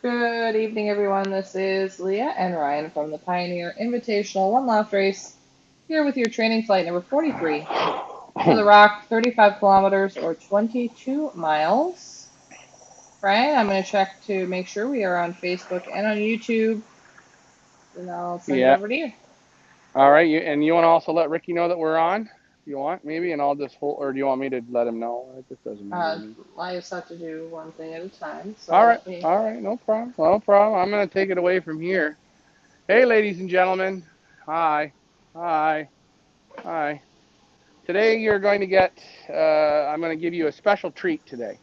Good evening, everyone. This is Leah and Ryan from the Pioneer Invitational One Last Race, here with your training flight number 43 to the Rock, 35 kilometers or 22 miles. Ryan, I'm going to check to make sure we are on Facebook and on YouTube, and I'll send it Yeah. over to you. All right. You want to also let Ricky know that we're on? If you want, maybe, and I'll just hold, or do you want me to let him know? It just doesn't matter to me. I just have to do one thing at a time, so All right. let me. All right. No problem. No problem. I'm going to take it away from here. Hey, ladies and gentlemen. Hi. Hi. Hi. Today you're going to get, I'm going to give you a special treat today.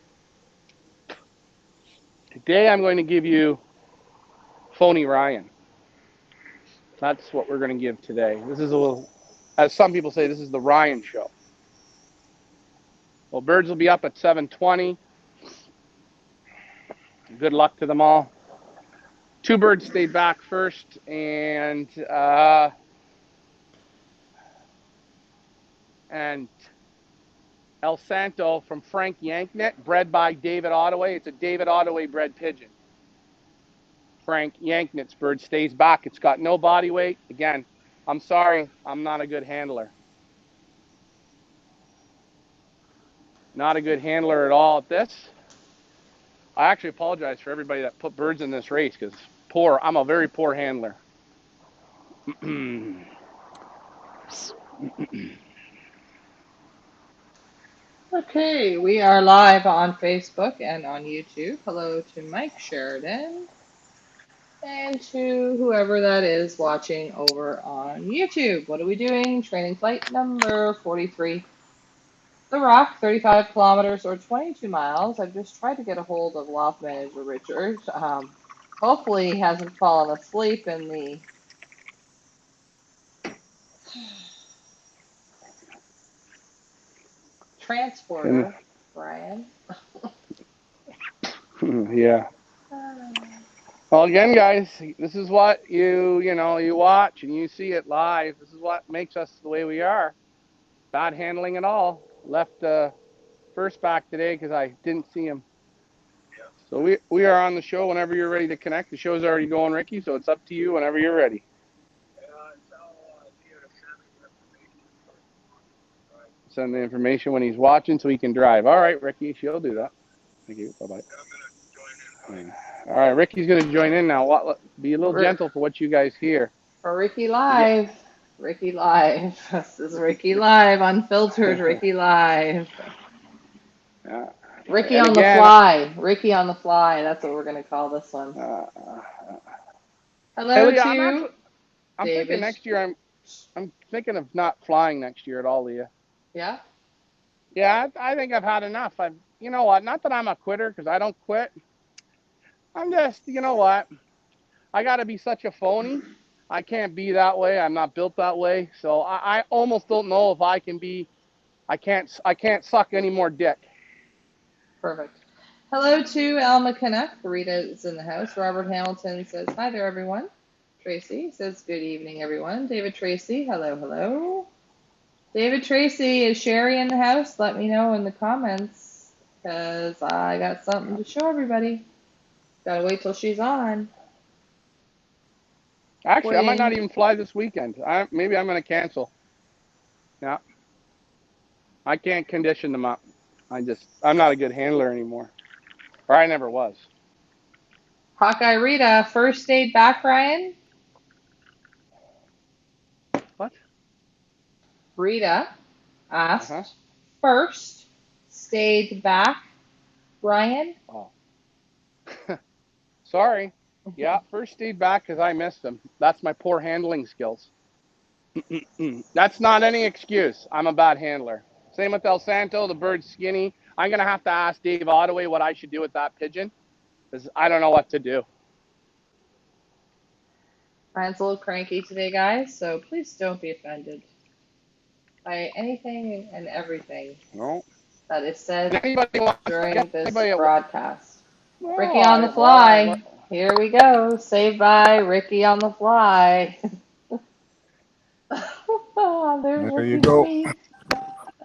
Today I'm going to give you Phony Ryan. That's what we're going to give today. This is a little, as some people say, this is the Ryan show. Well, birds will be up at 7:20. Good luck to them all. Two birds stayed back first, and El Santo from Frank Yanknet, bred by David Ottaway. It's a David Ottaway bred pigeon. Frank Yanknet's bird stays back. It's got no body weight. Again, I'm sorry, I'm not a good handler. Not a good handler at all at this. I actually apologize for everybody that put birds in this race because I'm a very poor handler. Okay, we are live on Facebook and on YouTube. Hello to Mike Sheridan and to whoever that is watching over on YouTube. What are we doing? Training flight number 43. The Rock, 35 kilometers or 22 miles. I've just tried to get a hold of Loft Manager Richard. Hopefully he hasn't fallen asleep in the transporter, Brian. Yeah. Well, again, guys, this is what you watch and you see it live. This is what makes us the way we are. Bad handling at all. Left first back today because I didn't see him. So we are on the show whenever you're ready to connect. The show's already going, Ricky, so it's up to you whenever you're ready. Send the information when he's watching so he can drive. All right, Ricky, she'll do that. Thank you. Bye-bye. All right, Ricky's going to join in now. Be a little gentle for what you guys hear. For Ricky Live. Ricky Live. This is Ricky Live, unfiltered Ricky Live. Yeah. Ricky And on the again, fly. Ricky on the fly. That's what we're going to call this one. hey, Hello Leah, to I'm thinking David. next year. I'm thinking of not flying next year at all, Leah. Yeah? Yeah, I think I've had enough. You know what? Not that I'm a quitter because I don't quit. I'm just, you know what? I got to be such a phony. I can't be that way. I'm not built that way. So I almost don't know if I can be. I can't suck any more dick. Perfect. Hello to Alma Canuck. Rita is in the house. Robert Hamilton says, hi there, everyone. Tracy says, good evening, everyone. David Tracy, hello, hello. David Tracy, is Sherry in the house? Let me know in the comments because I got something to show everybody. Gotta wait till she's on. Actually, I might not Waiting. even fly this weekend. Maybe I'm going to cancel. Yeah, I can't condition them up. I'm not a good handler anymore. Or I never was. Hawkeye Rita, first aid back, Ryan? What? Rita Uh-huh. asked, first stayed back, Ryan? Oh. Sorry. Yeah, first stayed back because I missed them. That's my poor handling skills. That's not any excuse. I'm a bad handler. Same with El Santo. The bird's skinny. I'm going to have to ask Dave Ottaway what I should do with that pigeon because I don't know what to do. Ryan's a little cranky today, guys, so please don't be offended by anything and everything No. that is said Anybody wants during this anybody? broadcast. Ricky on the Oh, fly. Here we go. Saved by Ricky on the fly. There's There you Ricky's go. feet.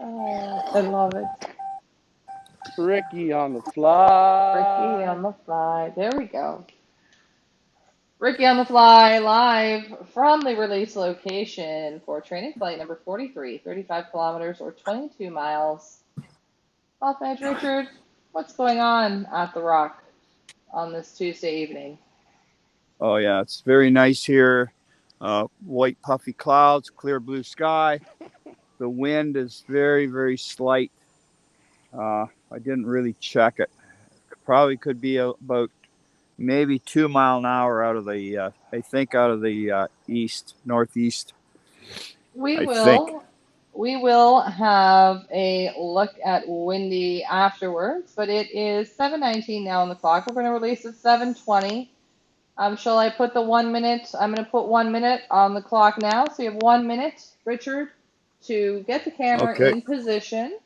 Oh, I love it. Ricky on the Ricky fly. on the fly. There we go. Ricky on the fly, live from the release location for training flight number 43, 35 kilometers or 22 miles. Off edge, Richard, what's going on at the Rock on this Tuesday evening? Oh yeah, it's very nice here. White puffy clouds, clear blue sky. The wind is very, very slight. I didn't really check it. Probably could be about maybe 2 mile an hour out of the, I think out of the northeast. We I think. will we will have a look at Windy afterwards, but it is 7:19 now on the clock. We're going to release at 7:20. Shall I put the 1 minute? I'm going to put 1 minute on the clock now. So you have 1 minute, Richard, to get the camera Okay. in position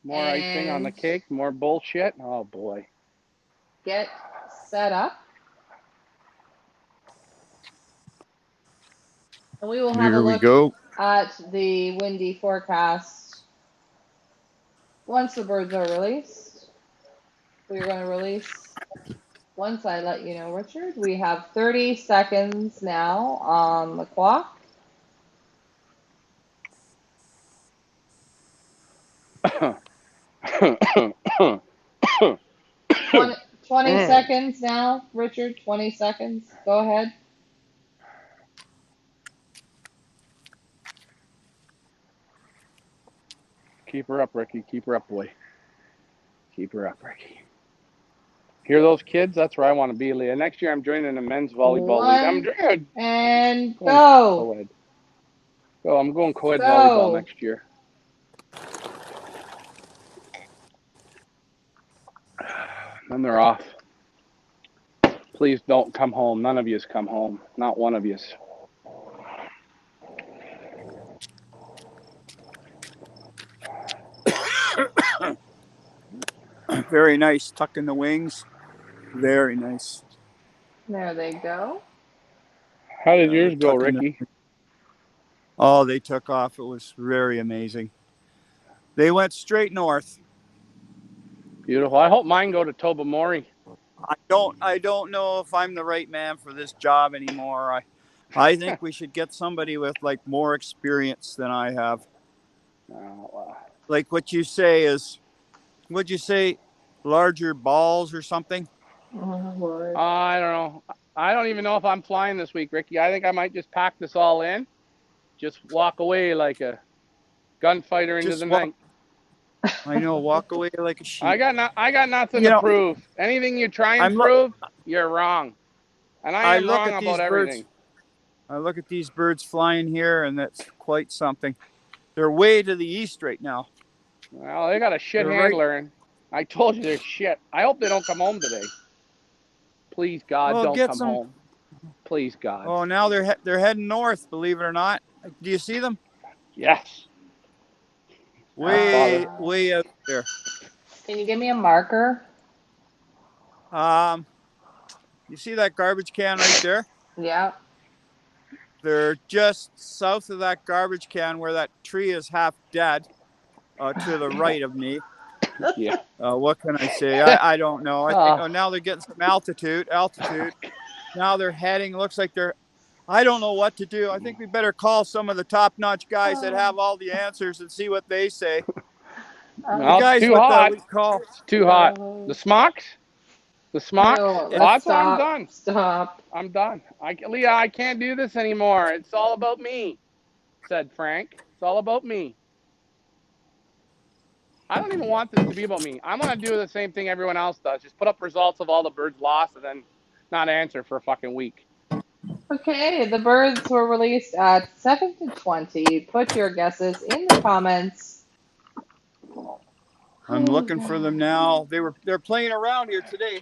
More icing on the and cake, more bullshit. Oh boy. get set up. And we will have a Here we look go. at the windy forecast once the birds are released. We're going to release once I let you know, Richard. We have 30 seconds now on the clock. 20 seconds now, Richard. 20 seconds. Go ahead. Keep her up, Ricky. Keep her up, boy. Keep her up, Ricky. Hear those kids? That's where I want to be, Leah. Next year I'm joining the men's volleyball league. I'm And going go. co-ed. Oh, I'm going co-ed volleyball Go. next year. Then they're off. Please don't come home. None of yous come home. Not one of yous. Very nice. Tuck in the wings. Very nice. There they go. How did yours go, Tuck in Ricky? Oh, they took off. It was very amazing. They went straight north. Beautiful. I hope mine go to Tobamori. I don't know if I'm the right man for this job anymore. I think we should get somebody with like more experience than I have. Like what you say is, what'd you say, larger balls or something? Oh, Lord. I don't know. I don't even know if I'm flying this week, Ricky. I think I might just pack this all in, just walk away like a gunfighter into Just the walk. night. I know, walk away like a sheep. I got nothing to prove. Anything you try and prove, you're wrong. And I am wrong about everything. I look at these birds flying here, and that's quite something. They're way to the east right now. Well, they got a shit handler, and I told you they're shit. I hope they don't come home today. Please, God, don't come home. Please, God. Oh, now they're heading north, believe it or not. Do you see them? Yes. Way out there. Can you give me a marker? You see that garbage can right there? Yeah. They're just south of that garbage can where that tree is half dead, to the right of me. Yeah. What can I say? I don't know. I think now they're getting some altitude. Now they're heading. Looks like they're. I don't know what to do. I think we better call some of the top-notch guys that have all the answers and see what they say. Well, it's too hot. It's too hot. The smocks? The smocks? No, That's why I'm done. Stop. I'm done. Leah, I can't do this anymore. It's all about me, said Frank. It's all about me. I don't even want this to be about me. I'm going to do the same thing everyone else does. Just put up results of all the birds lost and then not answer for a fucking week. Okay, the birds were released at 7:20. Put your guesses in the comments. I'm looking for them now. They're playing around here today.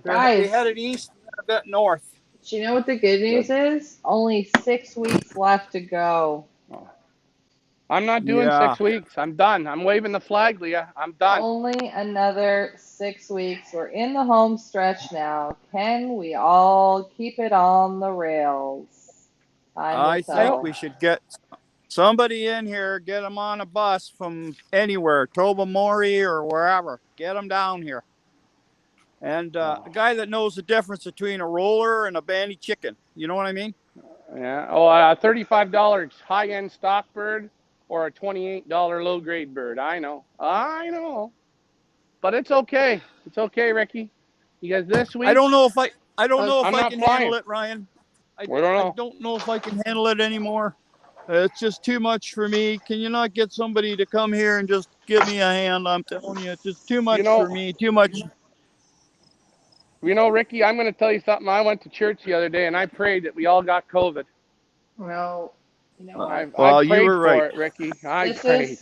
Guys, they headed east, a bit north. Do you know what the good news is? Only 6 weeks left to go. I'm not doing 6 weeks. I'm done. I'm waving the flag, Leah. I'm done. Only another 6 weeks. We're in the home stretch now. Can we all keep it on the rails? I think we should get somebody in here, get them on a bus from anywhere, Tobamori or wherever. Get them down here. and a guy that knows the difference between a roller and a banty chicken. You know what I mean? Yeah. Oh, a $35 high-end stock bird or a $28 low-grade bird. I know. I know. But it's okay. It's okay, Ricky. Because this I week don't know if I don't know if I'm I not can handle flying. it, Ryan. We don't I know. don't know if I can handle it anymore. It's just too much for me. Can you not get somebody to come here and just give me a hand? I'm telling you, it's just too You much know, for me. Too much. Ricky, I'm going to tell you something. I went to church the other day and I prayed that we all got COVID. Well, you know what? I Well, you prayed were right. for it, Ricky. I This prayed. is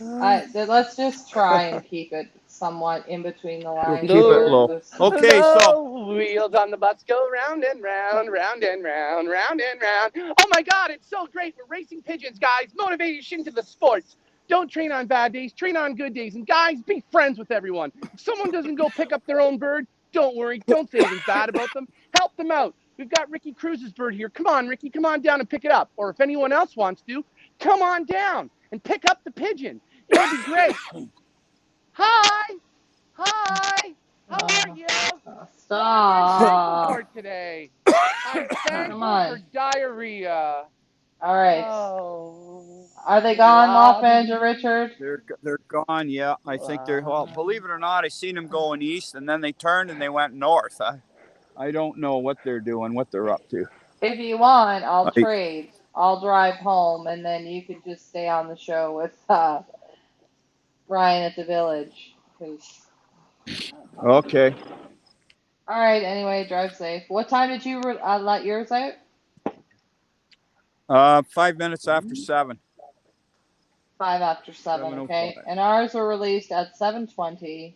let's just try and keep it somewhat in between the You'll lines keep it here. low. This Okay, so The wheels on the bus go round and round, round and round, round and round. Oh my God, it's so great. We're racing pigeons, guys. Motivation to the sports. Don't train on bad days, train on good days. And guys, be friends with everyone. If someone doesn't go pick up their own bird, don't worry. Don't say anything bad about them. Help them out. We've got Ricky Cruz's bird here. Come on, Ricky, come on down and pick it up. Or if anyone else wants to, come on down and pick up the pigeon. It'll be great. Hi. Hi. How are you? Why are you thankful for stop. today? I'm Come thankful for on. diarrhea. All right. Oh, Are they gone, Loft lobby, Manager Richard? they're gone. Yeah, I think they're. Well, believe lobby. it or not, I seen them going east, and then they turned and they went north. I don't know what they're doing, what they're up to. If you want, I'll I, trade. I'll drive home, and then you could just stay on the show with Ryan at the village. Cause okay. all right. Anyway, drive safe. What time did you let yours out? 5 minutes after 7. 5 after 7. Okay, 7:05. and ours were released at 7:20.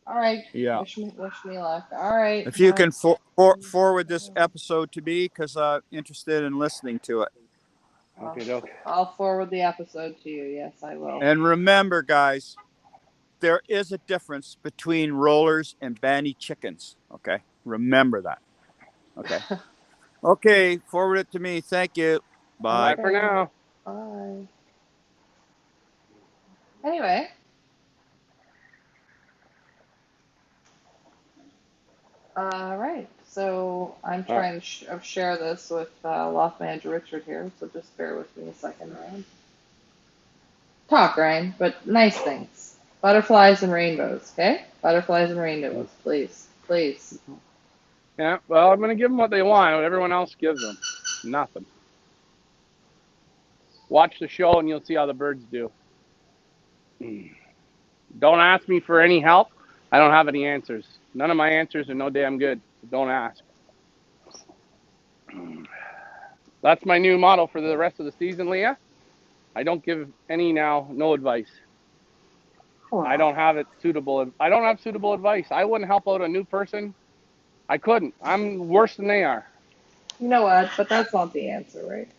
All right. Yeah. Wish me luck. All right. If you can forward this episode to me, because I'm interested in listening to it. Okay, doke. I'll forward the episode to you. Yes, I will. And remember, guys, there is a difference between rollers and banty chickens. Okay, remember that. Okay. Okay, forward it to me. Thank you. Bye. Bye for Okay. now. Bye. Anyway, all right. So I'm trying to share this with Loft Manager Richard here. So just bear with me a second, Ryan. Talk, Ryan, but nice things. Butterflies and rainbows, okay? Butterflies and rainbows, please, please. Yeah, well, I'm going to give them what they want, what everyone else gives them. Nothing. Watch the show and you'll see how the birds do. Don't ask me for any help. I don't have any answers. None of my answers are no damn good. So don't ask. That's my new motto for the rest of the season, Leah. I don't give no advice. I Wow. don't have it suitable. I don't have suitable advice. I wouldn't help out a new person. I couldn't. I'm worse than they are. You know what? But that's not the answer, right?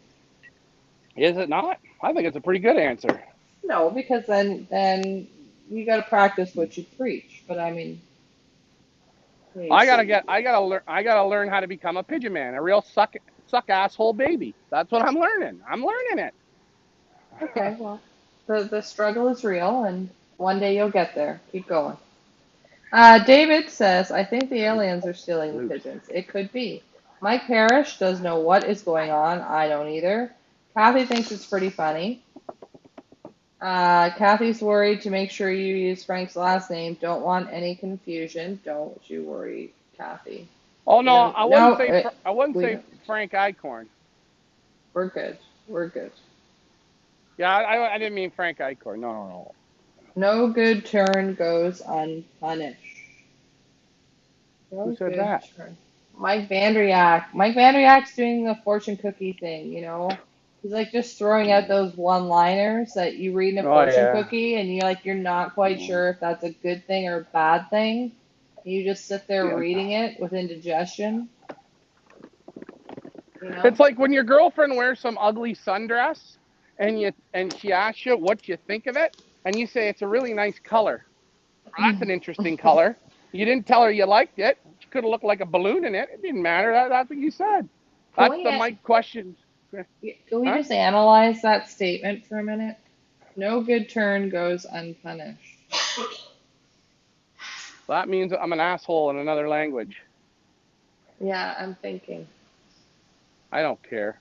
Is it not? I think it's a pretty good answer. No, because then you got to practice what you preach. But I mean, I gotta learn how to become a pigeon man, a real suck asshole baby. That's what I'm learning. I'm learning it. okay, well, the struggle is real, and one day you'll get there. Keep going. David says, I think the aliens are stealing the pigeons. It could be. Mike Parrish does know what is going on. I don't either. Kathy thinks it's pretty funny. Kathy's worried to make sure you use Frank's last name. Don't want any confusion. Don't you worry, Kathy. Oh no, No, no, I wouldn't we say don't. Frank Eichhorn. We're good. We're good. Yeah, I didn't mean Frank Eichhorn. No. No good turn goes unpunished. Who No said good that? turn. Mike Vanderyak. Mike Vanderyak's doing the fortune cookie thing, you know? He's like just throwing out those one-liners that you read in a Oh fortune yeah. cookie and you're not quite sure if that's a good thing or a bad thing. You just sit there Yeah. reading it with indigestion, you know? It's like when your girlfriend wears some ugly sundress and she asks you what you think of it, and you say it's a really nice color. Well, that's an interesting color. You didn't tell her you liked it. She could have looked like a balloon in it. It didn't matter. That's what you said. Can That's we the Mike questions. can we Huh? just analyze that statement for a minute? No good turn goes unpunished. That means I'm an asshole in another language. Yeah, I'm thinking. I don't care.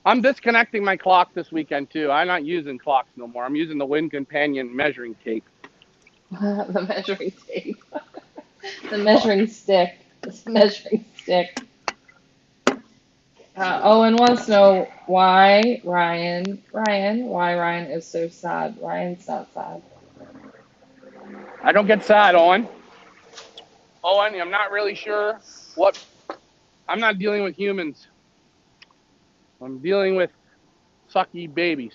I'm disconnecting my clock this weekend too. I'm not using clocks no more. I'm using the Wind Companion measuring tape. The measuring tape. The Fuck. measuring stick. The measuring stick. Owen wants to know why why Ryan is so sad. Ryan's not sad. I don't get sad, Owen. Owen, I'm not really sure what. I'm not dealing with humans. I'm dealing with sucky babies.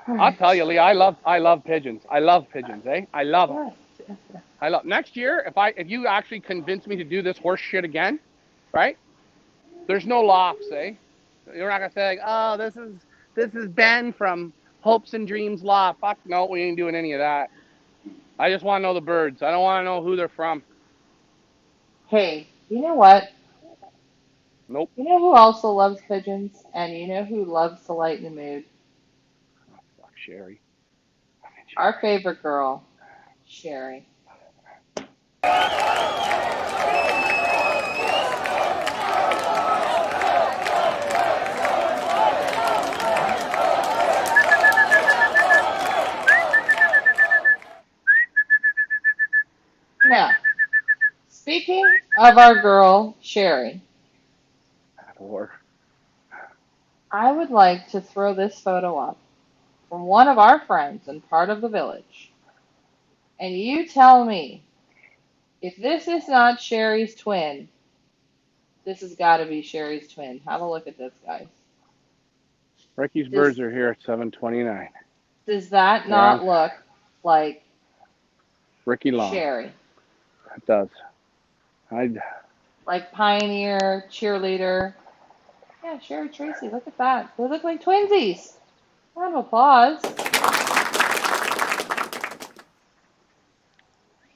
All I'll right. tell you, Lee. I love pigeons. I love pigeons. I love them. Yes, yes, yes. I love. Next year, if you actually convince me to do this horse shit again, right? There's no lofts, eh? You're not gonna say like, oh, this is Ben from Hopes and Dreams Loft. Fuck no, we ain't doing any of that. I just want to know the birds. I don't want to know who they're from. Hey, you know what? Nope. You know who also loves pigeons? And you know who loves to lighten the mood? Oh, fuck Sherry. Our favorite girl, Sherry. Now, speaking of our girl, Sherry, Or I would like to throw this photo up from one of our friends and part of the village. And you tell me, if this is not Sherry's twin, this has got to be Sherry's twin. Have a look at this, guys. Ricky's Does birds are here at 7:29. does that They're on not look like Ricky Long. Sherry? It does. I Like pioneer, cheerleader. Yeah, Sherry Tracy, look at that. They look like twinsies. Round of applause.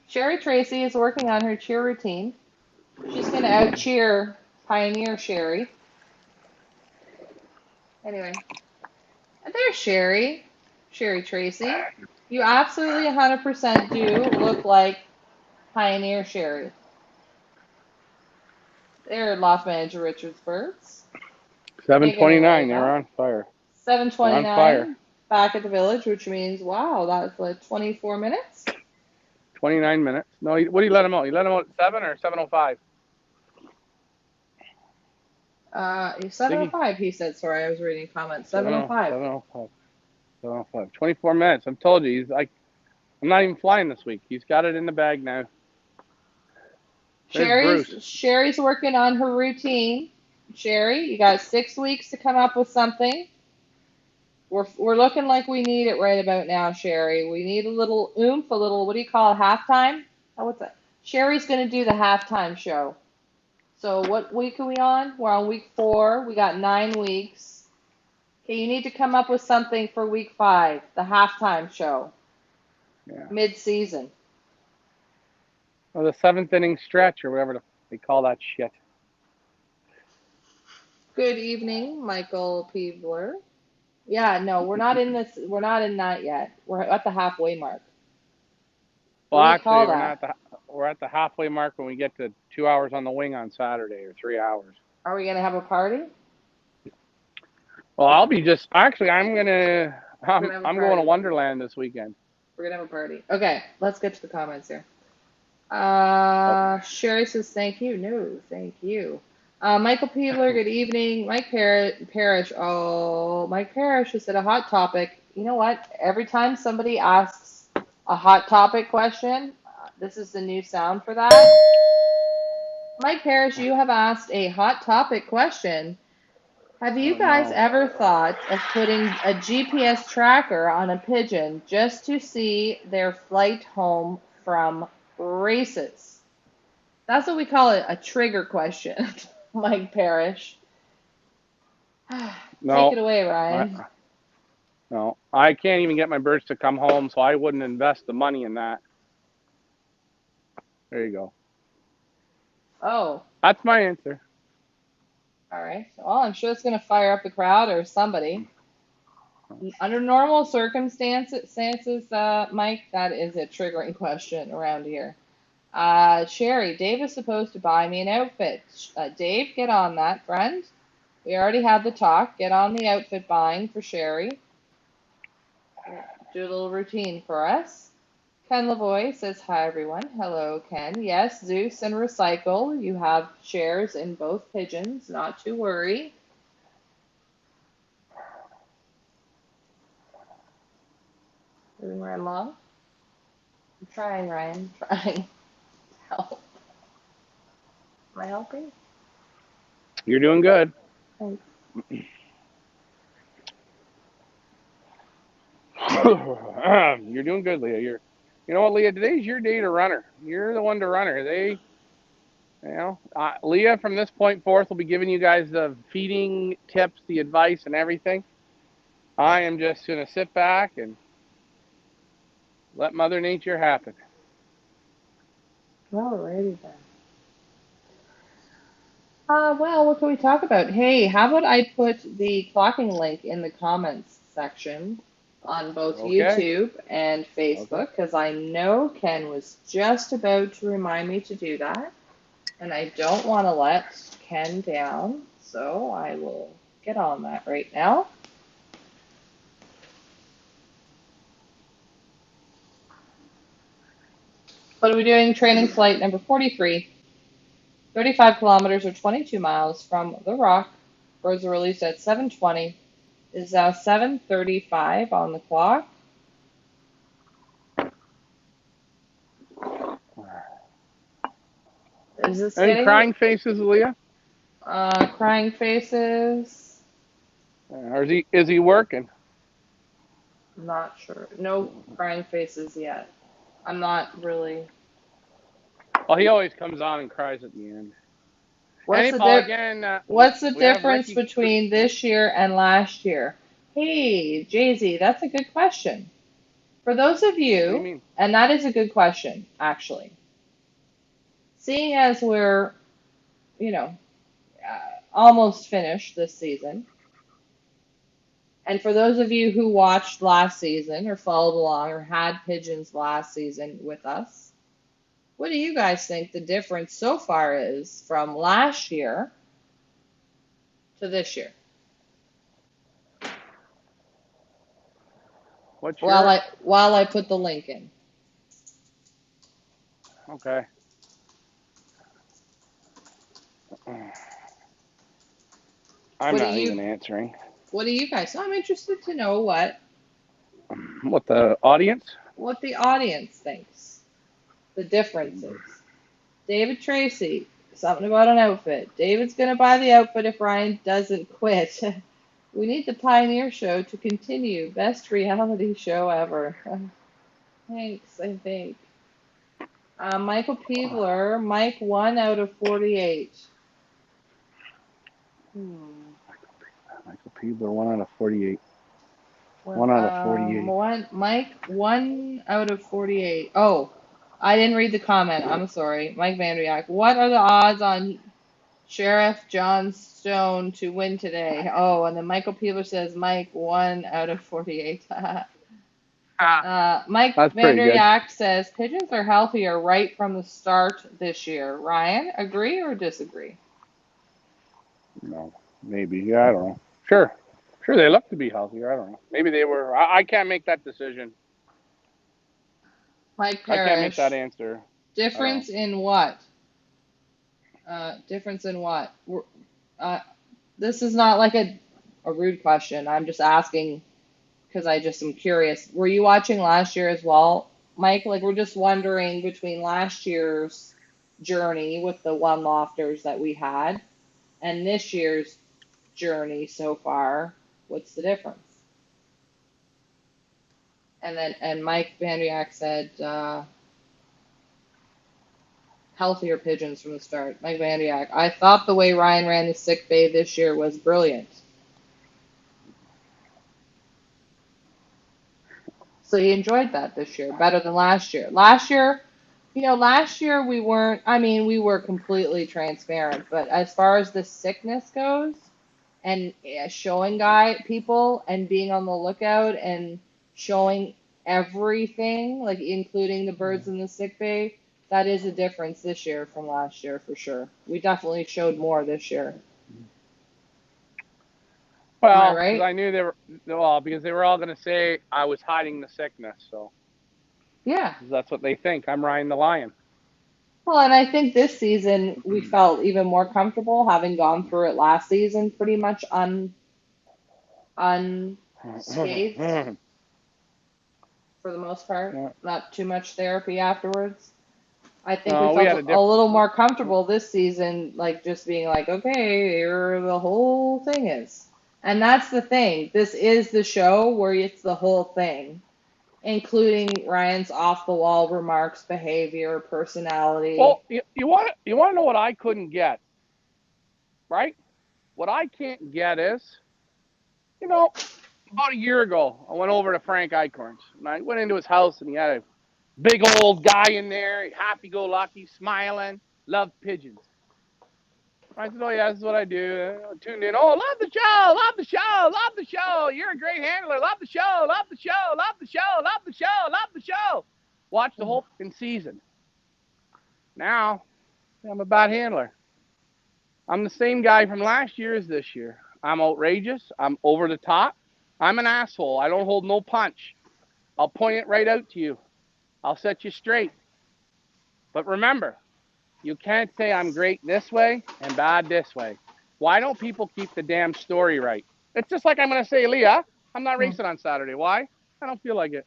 Sherry Tracy is working on her cheer routine. She's going to out cheer Pioneer Sherry. Anyway, there's Sherry. Sherry Tracy. You absolutely 100% do look like Pioneer Sherry. There, Loft Manager Richard's birds. Making their way 7:29. They're back. on fire. They're on fire. 7:29 back at the village, which means, wow, that's like 24 minutes. 29 minutes. No, what do you let them out? You let them out at 7 or 7:05? 7:05, he said. Sorry, I was reading comments. 7:05. 7:05. 7:05. 7:05. 24 minutes. I've told you. He's like, I'm not even flying this week. He's got it in the bag now. There's Bruce. Sherry's working on her routine. Sherry, you got 6 weeks to come up with something. We're looking like we need it right about now, Sherry. We need a little oomph, a little, what do you call it, halftime? Oh, what's that? Sherry's going to do the halftime show. So what week are we on? We're on week 4. We got 9 weeks. Okay, you need to come up with something for week 5, the halftime show, Yeah. mid-season. Or the 7th inning stretch or whatever they call that shit. Good evening, Michael Peebler. Yeah, no, we're not in this. We're not in that yet. We're at the halfway mark. Well, What do you actually, call that? we're at the halfway mark when we get to 2 hours on the wing on Saturday or 3 hours. Are we gonna have a party? Well, I'll be just actually. I'm gonna. We're gonna have a I'm going to party. Wonderland this weekend. We're gonna have a party. Okay, let's get to the comments here. Okay. Sherry says thank you. No, thank you. Michael Peebler, good evening. Mike Parrish. Oh, Mike Parrish has said a hot topic. You know what? Every time somebody asks a hot topic question, this is the new sound for that. Mike Parrish, you have asked a hot topic question. Have you Oh guys no. ever thought of putting a GPS tracker on a pigeon just to see their flight home from races? That's what we call it, a trigger question, Mike Parrish. Take No. it away, I, Ryan. no. I can't even get my birds to come home, so I wouldn't invest the money in that. There you go. Oh, That's my answer. all right. Well, I'm sure it's going to fire up the crowd or somebody. Under normal circumstances, Mike, that is a triggering question around here. Sherry, Dave is supposed to buy me an outfit. Dave, get on that, friend. We already had the talk. Get on the outfit buying for Sherry. Do a little routine for us. Ken Lavoie says, hi, everyone. Hello, Ken. Yes, Zeus and Recycle. You have shares in both pigeons. Not to worry. Moving right along. I'm trying, Ryan. I'm trying. Help. Am I helping? You're doing good. Thanks. You're doing good, Leah. You know what, Leah? Today's your day to run her. You're the one to run her. Leah, from this point forth, will be giving you guys the feeding tips, the advice, and everything. I am just gonna sit back and let Mother Nature happen. Alrighty then. Well, what can we talk about? Hey, how about I put the clocking link in the comments section on both Okay. YouTube and Okay. Facebook, because I know Ken was just about to remind me to do that, and I don't want to let Ken down, so I will get on that right now. What are we doing? Training flight number 43. 35 kilometers or 22 miles from the Rock. Birds are released at 7:20. Is now 7:35 on the clock. Is this Any getting crying faces, Leah? crying faces? Or is he working? I'm not sure. No crying faces yet. I'm not really. Well, he always comes on and cries at the end. What's the Again, What's the we have difference Ricky. between this year and last year? Hey, Jay-Z, that's a good question. For those of What do you you, mean? and that is a good question, actually. Seeing as we're, you know, almost finished this season, and for those of you who watched last season or followed along or had pigeons last season with us, what do you guys think the difference so far is from last year to this year? What's While your? I put the link in. Okay. I'm What do not you even answering. what do you guys? So I'm interested to know What, the audience? what the audience thinks. The differences. David Tracy, something about an outfit. David's gonna buy the outfit if Ryan doesn't quit. We need the Pioneer Show to continue. Best reality show ever. Thanks, I think. Michael Peebler, Mike 1 out of 48. Hmm. Michael Peebler, 1 out of 48. Well, 1 out of 48. Mike 1 out of 48. Oh, I didn't read the comment. I'm sorry. Mike Vandriak. What are the odds on Sheriff John Stone to win today? Oh, and then Michael Peebler says Mike 1 out of 48. Mike That's pretty good. Vanderyak says pigeons are healthier right from the start this year. Ryan, agree or disagree? No, maybe. Yeah, I don't know. Sure. Sure, they look to be healthier. I don't know. Maybe they were. I can't make that decision. Mike I can't make that Parrish, answer. I don't know. difference in what? Difference in what? Uh, this is not like a rude question. I'm just asking because I just am curious. Were you watching last year as well, Mike? Like, we're just wondering between last year's journey with the one lofters that we had and this year's journey so far, what's the difference? And Mike Vandriak said healthier pigeons from the start. Mike Vandriak, I thought the way Ryan ran the sick bay this year was brilliant. So he enjoyed that this year better than last year. Last year we weren't, I mean, we were completely transparent, but as far as the sickness goes, and showing people and being on the lookout and showing everything, like including the birds in the sick bay, that is a difference this year from last year for sure. We definitely showed more this year. Am I Well, because right? I knew they were, well, because they were all going to say I was hiding the sickness. So Yeah. that's what they think. I'm Ryan the Lion. Well, and I think this season we felt even more comfortable having gone through it last season pretty much unscathed for the most part. Yeah. Not too much therapy afterwards. I think we No, we felt had a a different. little more comfortable this season, like just being like, okay, here the whole thing is. And that's the thing. This is the show where it's the whole thing, including Ryan's off the wall remarks, behavior, personality. Well, you want to know what I couldn't get, right? What I can't get is, you know, about a year ago, I went over to Frank Eichhorn's and I went into his house and he had a big old guy in there, happy-go-lucky, smiling, loved pigeons. I said, oh, yeah, this is what I do. I tuned in. Oh, love the show, love the show, love the show. You're a great handler. Love the show, love the show, love the show, love the show, love the show. Watch the whole fucking season. Now, I'm a bad handler. I'm the same guy from last year as this year. I'm outrageous. I'm over the top. I'm an asshole. I don't hold no punch. I'll point it right out to you. I'll set you straight. But remember, you can't say I'm great this way and bad this way. Why don't people keep the damn story right? It's just like I'm going to say, Leah, I'm not racing on Saturday. Why? I don't feel like it.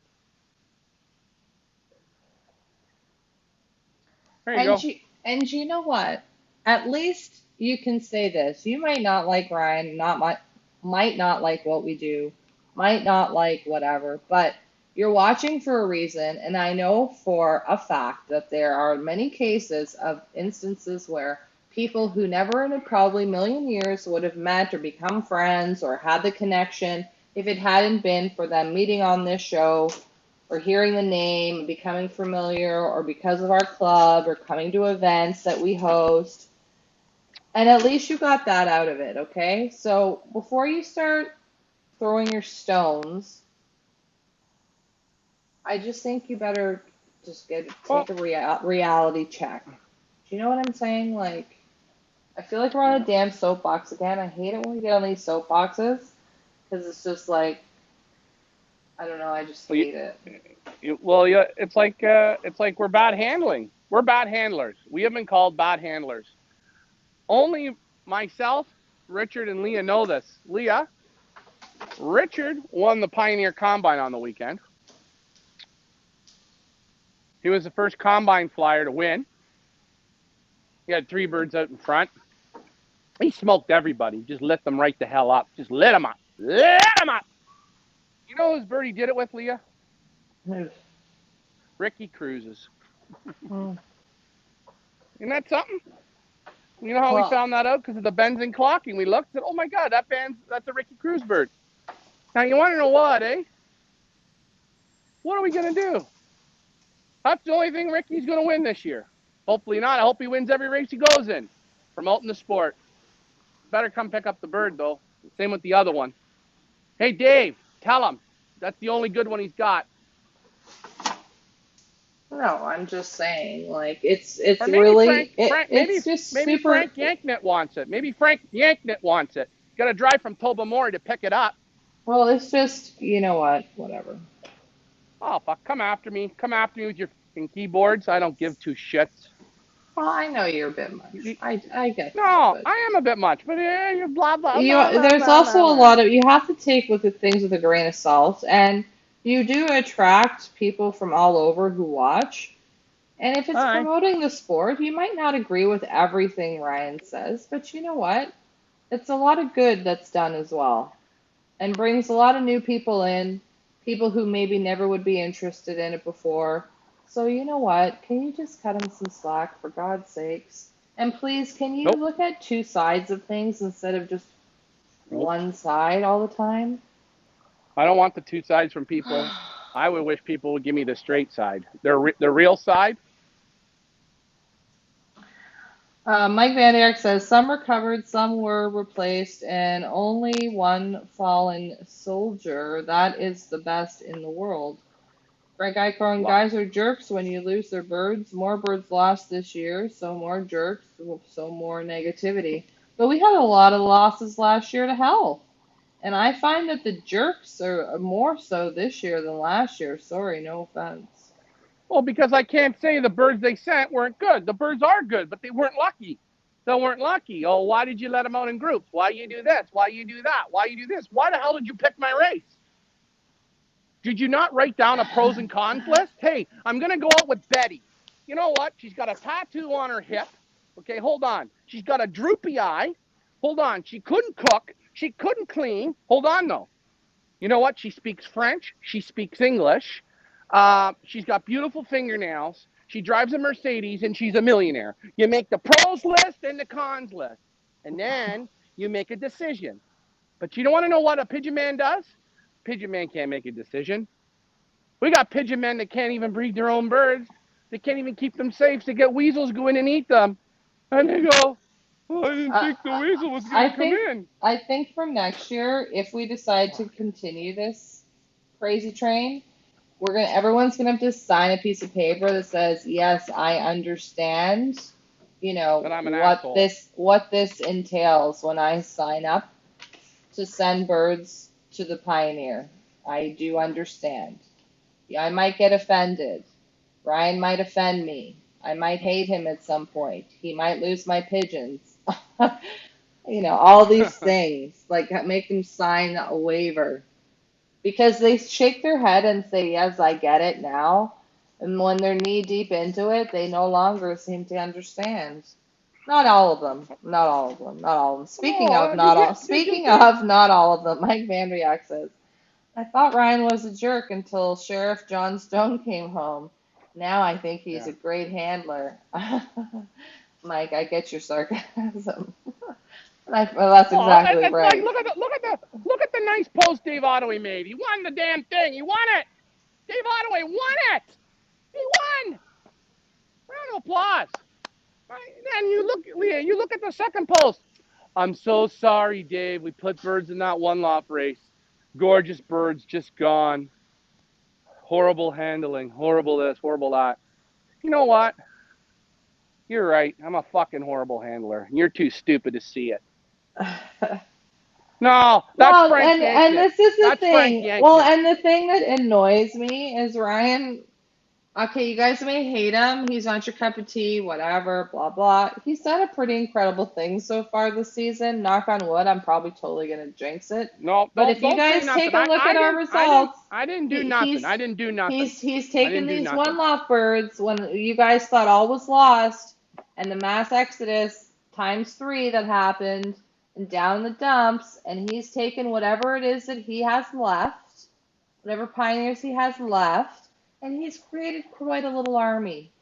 There you And go. you, and you know what? At least you can say this. You might not like Ryan, might not like what we do, might not like whatever, but you're watching for a reason, and I know for a fact that there are many cases of instances where people who never in a probably million years would have met or become friends or had the connection if it hadn't been for them meeting on this show or hearing the name, becoming familiar, or because of our club, or coming to events that we host. And at least you got that out of it, okay? So before you start throwing your stones, I just think you better just take Well, a reality check. Do you know what I'm saying? Like, I feel like we're on a yeah. damn soapbox again. I hate it when we get on these soapboxes because it's just like, I don't know, I just Well, hate it. yeah, it's like we're bad handling. We're bad handlers. We have been called bad handlers. Only myself, Richard, and Leah know this. Leah, Richard won the Pioneer Combine on the weekend. He was the first combine flyer to win. He had three birds out in front. He smoked everybody. Just lit them right the hell up. Just lit them up. Lit them up. You know whose bird he did it with, Leah? Ricky Cruz's. Isn't that something? You know how we Well, found that out? Because of the bends and clocking. We looked and said, oh my God, that's a Ricky Cruz bird. Now, you want to know what, eh? What are we going to do? That's the only thing Ricky's going to win this year. Hopefully not. I hope he wins every race he goes in. Promoting the sport. Better come pick up the bird, though. Same with the other one. Hey, Dave, tell him. That's the only good one he's got. no, I'm just saying, like Or it's maybe really maybe it's just maybe super. Frank Yanknet wants it. Maybe Frank Yanknet wants it. Got to drive from Tobermory to pick it up. Well, it's just you know what, whatever. Oh, fuck, come after me. Come after me with your fucking keyboards. I don't give two shits. Well, I know you're a bit much. I get that, No, but I am a bit much, but yeah, you're blah, blah, you blah, blah, there's blah, also blah, a blah. lot of you have to take with the things with a grain of salt, and you do attract people from all over who watch. And if it's Aye. promoting the sport, you might not agree with everything Ryan says, but you know what? It's a lot of good that's done as well, and brings a lot of new people in, people who maybe never would be interested in it before. So you know what? Can you just cut him some slack for God's sakes? And please, can you Nope, look at two sides of things instead of just nope. one side all the time? I don't want the two sides from people. I would wish people would give me the straight side. The real side. Mike Van Erck says some recovered, some were replaced, and only one fallen soldier. That is the best in the world. Frank Eichhorn, Luck. guys are jerks when you lose their birds. More birds lost this year, so more jerks, so more negativity. But we had a lot of losses last year to health. And I find that the jerks are more so this year than last year. Sorry, no offense. Well, because I can't say the birds they sent weren't good. The birds are good, but they weren't lucky. They weren't lucky. Oh, why did you let them out in groups? Why you do this? Why you do that? Why you do this? Why the hell did you pick my race? Did you not write down a pros and cons list? Hey, I'm going to go out with Betty. You know what? She's got a tattoo on her hip. Okay, hold on. She's got a droopy eye. Hold on. She couldn't cook. She couldn't clean. Hold on, though. You know what? She speaks French. She speaks English. She's got beautiful fingernails. She drives a Mercedes, and she's a millionaire. You make the pros list and the cons list, and then you make a decision. But you don't want to know what a pigeon man does? Pigeon man can't make a decision. We got pigeon men that can't even breed their own birds. They can't even keep them safe. They get weasels go in and eat them. And they go, oh, I didn't Uh, think the weasel was going I to come think in. I think for next year, if we decide to continue this crazy train, everyone's gonna have to sign a piece of paper that says, yes, I understand, That I'm an asshole. what this entails when I sign up to send birds to the Pioneer. I do understand. Yeah, I might get offended. Ryan might offend me. I might hate him at some point. He might lose my pigeons. All these things. Like, make them sign a waiver. Because they shake their head and say, yes, I get it now. And when they're knee deep into it, they no longer seem to understand. Not all of them. Not all of them. Not all of them. Speaking of No, not all, did you speaking see? of not all of them, Mike Vandriak says, I thought Ryan was a jerk until Sheriff John Stone came home. Now I think he's Yeah. a great handler. Mike, I get your sarcasm. Well, that's Oh, exactly it's like right. look at the nice post Dave Ottaway made. He won the damn thing. He won it. Dave Ottaway won it. He won. Round of applause. Right? And you look, Leah, you look at the second post. I'm so sorry, Dave. We put birds in that one loft race. Gorgeous birds just gone. Horrible handling. Horrible this, horrible that. You know what? You're right. I'm a fucking horrible handler. You're too stupid to see it. No, that's Well, Frank and Yankness. this is the That's Frank thing. Well, Yankness. and the thing that annoys me is Ryan. Okay, you guys may hate him. He's not your cup of tea, whatever, blah, blah. He's done a pretty incredible thing so far this season. Knock on wood, I'm probably totally going to jinx it. No, But if you don't say guys take nothing. a look at our results, I didn't do he, nothing. he's I didn't do nothing. he's I taken didn't do these nothing. one-off birds when you guys thought all was lost and the mass exodus times three that happened and down in the dumps, and he's taken whatever it is that he has left, whatever pioneers he has left, and he's created quite a little army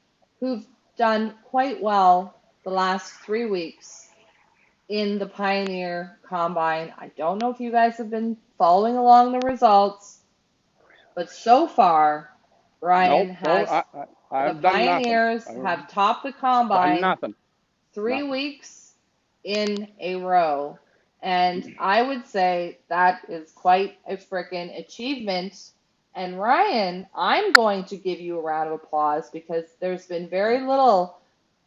who've done quite well the last 3 weeks in the Pioneer Combine. I don't know if you guys have been following along the results, but so far, Ryan Nope. No, has the I've done nothing. Pioneers I've have topped the done Combine nothing. three Nothing. weeks in a row. And I would say that is quite a frickin' achievement. And Ryan, I'm going to give you a round of applause because there's been very little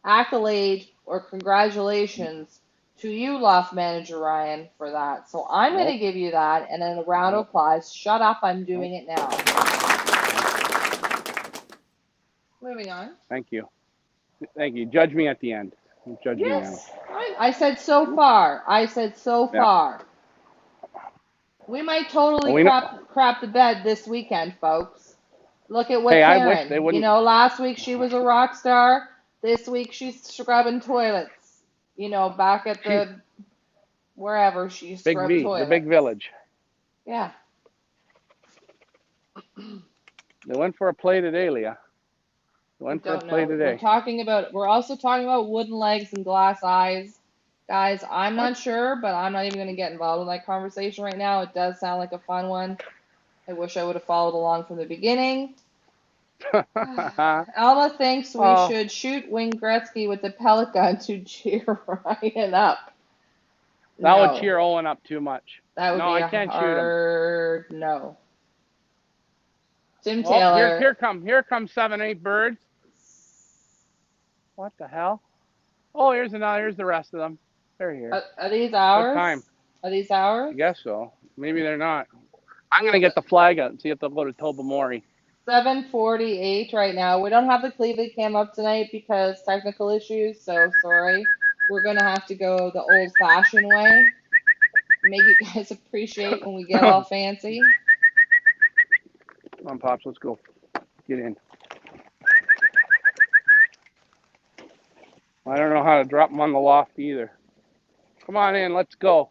accolade or congratulations to you, Loft Manager Ryan, for that. So I'm going to Nope. give you that and then a round of Nope. applause. Shut up, I'm Nope. doing it now. Nope. Moving on. Thank you. Thank you. Judge me at the end. Judge me now. Yes, I said so far. I said so Yeah. far. We might Well, totally we know. crap the bed this weekend, folks. Look at what Hey, I wish they Karen. wouldn't. Last week she was a rock star. This week she's scrubbing toilets. Back at She the wherever she Big scrubbed V, the big toilets. village. Yeah. They went for a play today, Leah. They I went for a don't play know. today. We're also talking about wooden legs and glass eyes. Guys, I'm What? not sure, but I'm not even going to get involved in that conversation right now. It does sound like a fun one. I wish I would have followed along from the beginning. Alma thinks we Oh, should shoot Wayne Gretzky with the pellet gun to cheer Ryan up. that would No, cheer Owen up too much. that would No, be I a can't shoot him. hard no. Tim Oh, here, Taylor, here come 7, 8 birds. What the hell? Oh, here's another. Here's the rest of them. They're here. are these What ours? time? Are these I ours? guess so. Maybe they're not. I'm gonna get the flag out and see if they'll go to Tobamori. 7:48 right now. We don't have the Cleveland cam up tonight because technical issues, so sorry. We're gonna have to go the old-fashioned way. Make you guys appreciate when we get all Come fancy. on, Pops, let's go. Get in. I don't know how to drop them on the loft either. Come on in, let's go.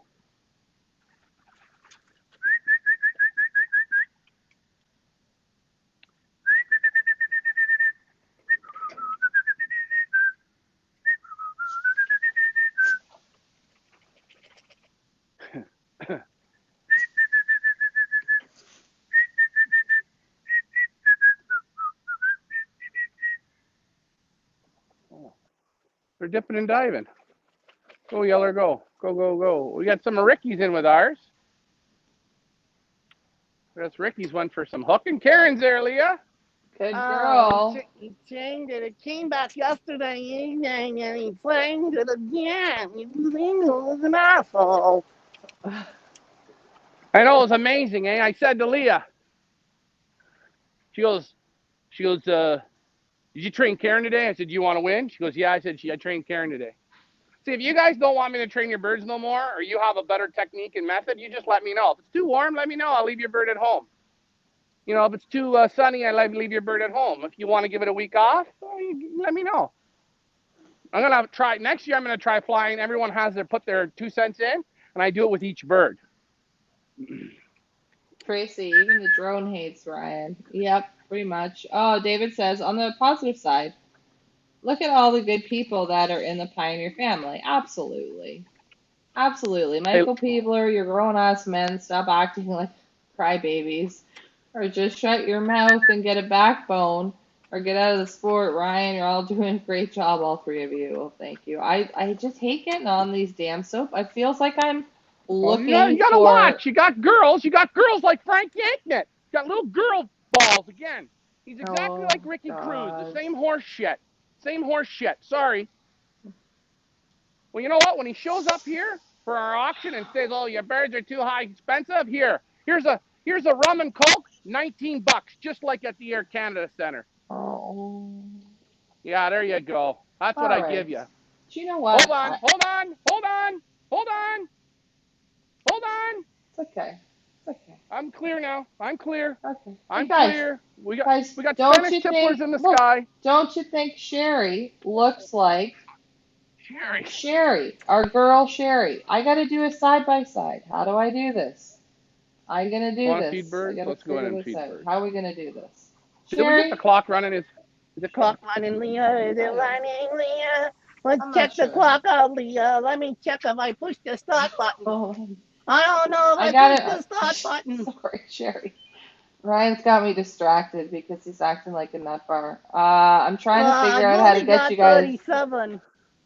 They're dipping and diving. Go, Yeller, go. Go, go, go. We got some of Ricky's in with ours. That's Ricky's one for some hooking. Karen's there, Leah. Good He, girl. he changed it. It came back yesterday evening and he changed it again. He was an asshole. I know, it was amazing, eh? I said to Leah, she goes, did you train Karen today? I said, do you want to win? She goes, yeah. I said, I trained Karen today. See, if you guys don't want me to train your birds no more, or you have a better technique and method, you just let me know. If it's too warm, let me know. I'll leave your bird at home. You know, if it's too sunny, I leave your bird at home. If you want to give it a week off, let me know. I'm gonna try next year. I'm gonna try flying. Everyone has their put their 2 cents in, and I do it with each bird. Tracy, even the drone hates Ryan. Yep, pretty much. Oh, David says, on the positive side, look at all the good people that are in the Pioneer family. Absolutely. Absolutely. Hey, Michael Peebler, you're grown ass men. Stop acting like crybabies. Or just shut your mouth and get a backbone. Or get out of the sport. Ryan, you're all doing a great job, all three of you. Well, thank you. I just hate getting on these damn soap. It feels like I'm well, you looking gotta for. watch. You got girls. You got girls like Frank Yanknet. You got little girl balls again. He's exactly Oh, like Ricky Cruz. The God. same horse shit. Same horse shit. Sorry. Well, you know what? When he shows up here for our auction and says, "Oh, your birds are too high expensive," here's a rum and coke, $19, just like at the Air Canada Center. Oh. Yeah, there you go. That's what All I right. give you. Do you know Hold what? on, hold on, hold on, hold on, hold on. It's okay. It's okay. I'm clear now. I'm clear. Okay. Hey, I'm guys. clear. Guys, We got don't Spanish you tipplers think, in the look, sky. don't you think Sherry looks like Sherry. Sherry, our girl Sherry? I got to do a side by side. How do I do this? I'm going to do Want to feed this. I birds? got to Let's go in figure and this feed out. birds. How are we going to do this? Did we get the Sherry? clock running? Is the clock running, Leah? Is it I, running, Leah? Let's I'm not check the sure. clock out, Leah. Let me check if I push the start button. Oh, I don't know if I I got pushed the start it. button. Sorry, Sherry. Ryan's got me distracted because he's acting like a nut bar. I'm trying to figure I've out how to only get you got guys 37.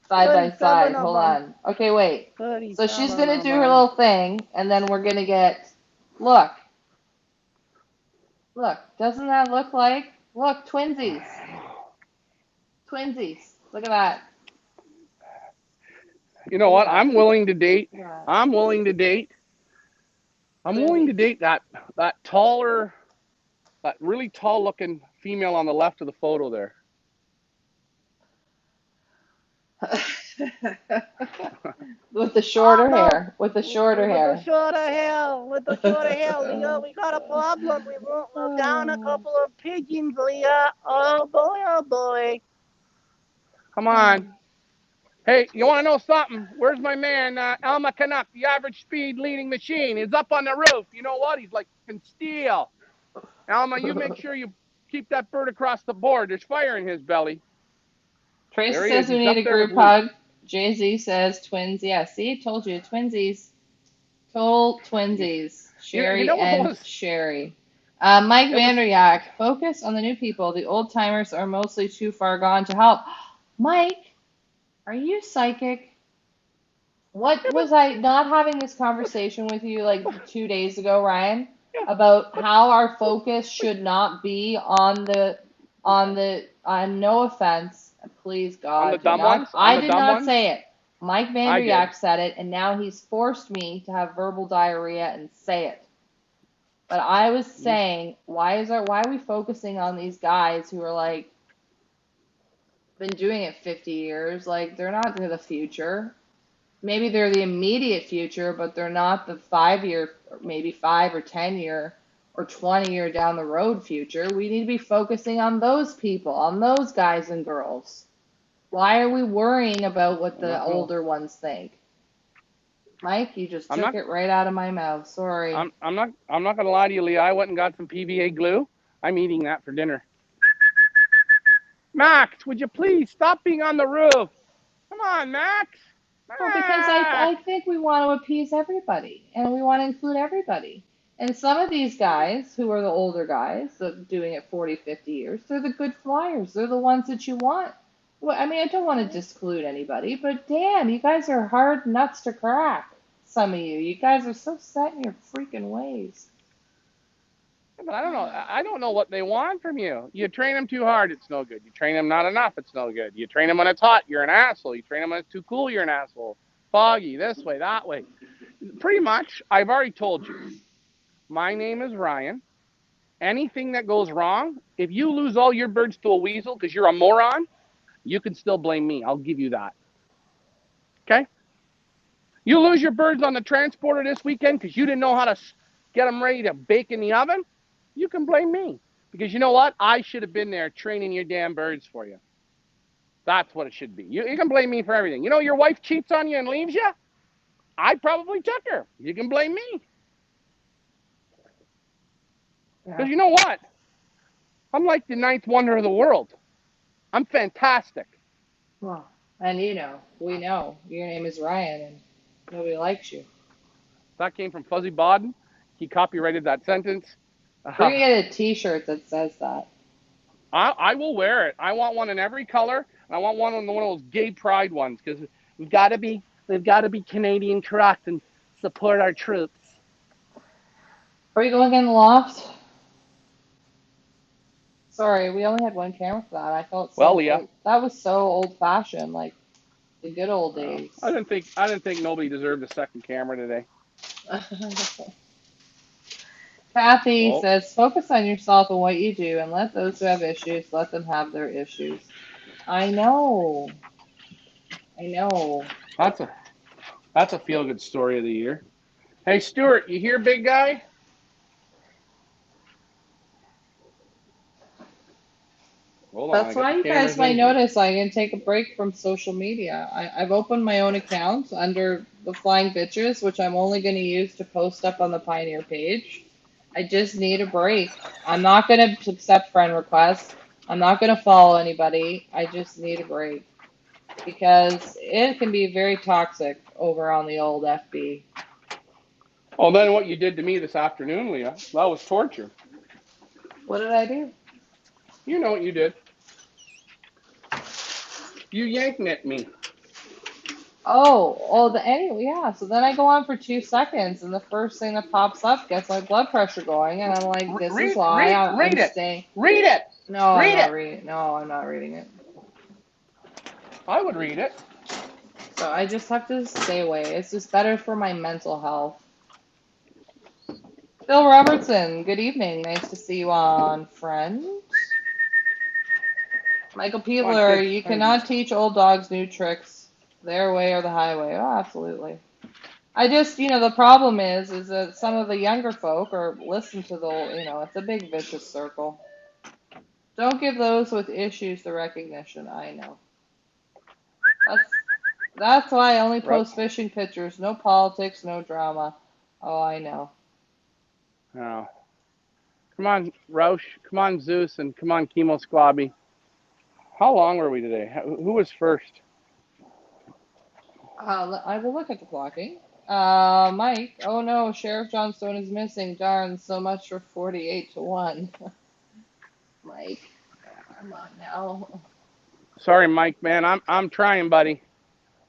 side by 37 side. of Hold them. on. Okay, wait. 37 So she's gonna of do her them. little thing, and then we're gonna get. Look, look. Doesn't that look like? Look, twinsies, twinsies. Look at that. You know Look what? at that. Look at that. I'm willing to date. I'm willing to Twinsies. date that taller, that really tall looking female on the left of the photo there. With the Oh shorter no, hair. With the shorter with the hair. shorter hair, Leah, we got a problem. We're down a couple of pigeons, Leah. Oh boy, oh boy. Come on. Hey, you want to know something? Where's my man, Alma Canuck, the average speed leading machine? He's up on the roof. You know what? He's like steel. Alma, you make sure you keep that bird across the board. There's fire in his belly. Tracy There he says is. we He's need up a there with group Luke. hug. Jay Z says twins. Yeah, see, told you, twinsies. Total twinsies. You Sherry know what and was Sherry. Mike It was. Vanderyak, focus on the new people. The old timers are mostly too far gone to help. Mike, are you psychic? What It was. was I not having this conversation with you like 2 days ago, Ryan, Yeah. about how our focus should not be on no offense, please On the God, do dumb not ones. On I the did dumb not ones. say it. Mike I did. Vanderyak said it, and now he's forced me to have verbal diarrhea and say it. But I was saying, why are we focusing on these guys who are like been doing it 50 years? Like they're not the future. Maybe they're the immediate future, but they're not the 5 year, maybe 5 or 10 year or 20 year down the road future. We need to be focusing on those people, on those guys and girls. Why are we worrying about what I'm the not gonna. older ones think? Mike, you just I'm took not. it right out of my mouth. Sorry. I'm not gonna lie to you, Leah. I went and got some PVA glue. I'm eating that for dinner. Max, would you please stop being on the roof? Come on, Max. Well, because I Max. think we want to appease everybody and we want to include everybody. And some of these guys who are the older guys doing it 40, 50 years, they're the good flyers. They're the ones that you want. Well, I mean, I don't want to disclude anybody, but damn, you guys are hard nuts to crack. Some of you. You guys are so set in your freaking ways. But I don't know. I don't know what they want from you. You train them too hard, it's no good. You train them not enough, it's no good. You train them when it's hot, you're an asshole. You train them when it's too cool, you're an asshole. Foggy, this way, that way. Pretty much, I've already told you. My name is Ryan. Anything that goes wrong, if you lose all your birds to a weasel because you're a moron, you can still blame me. I'll give you that. Okay? You lose your birds on the transporter this weekend because you didn't know how to get them ready to bake in the oven, you can blame me. Because you know what? I should have been there training your damn birds for you. That's what it should be. You can blame me for everything. You know, your wife cheats on you and leaves you? I probably took her. You can blame me. Yeah. Because you know what? I'm like the ninth wonder of the world. I'm fantastic. Well, and we know your name is Ryan and nobody likes you. That came from Fuzzy Bodden. He copyrighted that sentence. We're gonna Uh, get a T-shirt that says that. I will wear it. I want one in every color, and I want one of those gay pride ones because we've got to be Canadian correct and support our troops. Are you going in the loft? Sorry, we only had one camera for that. I felt Well, so Leah, that was so old fashioned, like the good old I days. didn't think I didn't think nobody deserved a second camera today. Kathy Oh, says, focus on yourself and what you do, and let those who have issues let them have their issues. I know, I know. that's a that's a feel good story of the year. Hey, Stuart, you here, big guy? Hold on, I That's got why the you guys cameras in might here. notice I can take a break from social media. I've opened my own account under the Flying Bitches, which I'm only going to use to post up on the Pioneer page. I just need a break. I'm not going to accept friend requests. I'm not going to follow anybody. I just need a break because it can be very toxic over on the old FB. Oh, then what you did to me this afternoon, Leah? That was torture. What did I do? You know what you did? You yanked at me. Anyway, yeah. So then I go on for 2 seconds, and the first thing that pops up gets my blood pressure going, and I'm like, this is Read, why read, I'm read it. staying. Read it. No, I'm Read not it. reading. No, I'm not reading it. I would read it. So I just have to stay away. It's just better for my mental health. Phil Robertson, good evening. Nice to see you on, friend. Michael Come on, Peeler, kids. you Time to eat. cannot teach old dogs new tricks. Their way or the highway. Oh, absolutely. I just, the problem is that some of the younger folk are listen to it's a big vicious circle. Don't give those with issues the recognition. I know. That's that's why I only Ro- post fishing pictures. No politics, no drama. Oh, I know. oh. Come on, Roush. Come on, Zeus. And come on, Chemo Squabby. How long were we today? Who was first? I will look at the clocking. Mike. Oh no, Sheriff Johnstone is missing. Darn, so much for 48-1. Mike, come on now. Sorry, Mike, man. I'm trying, buddy.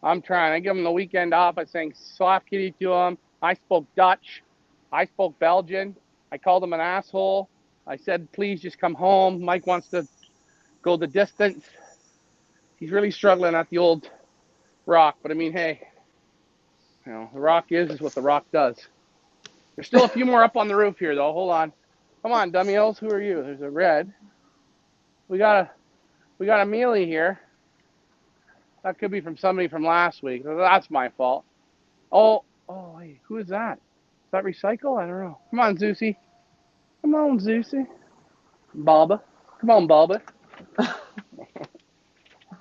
I'm trying. I give him the weekend off. I sang soft kitty to him. I spoke Dutch. I spoke Belgian. I called him an asshole. I said, please just come home. Mike wants to go the distance. He's really struggling at the old rock. But I mean, hey, the rock is what the rock does. There's still a few more up on the roof here, though. Hold on. Come on, dummy-os. Who are you? There's a red. We got a mealy here. That could be from somebody from last week. That's my fault. Oh, hey, who is that? Is that recycle? I don't know. Come on, Zeusy. Come on, Zeusy. Baba. Come on, Baba.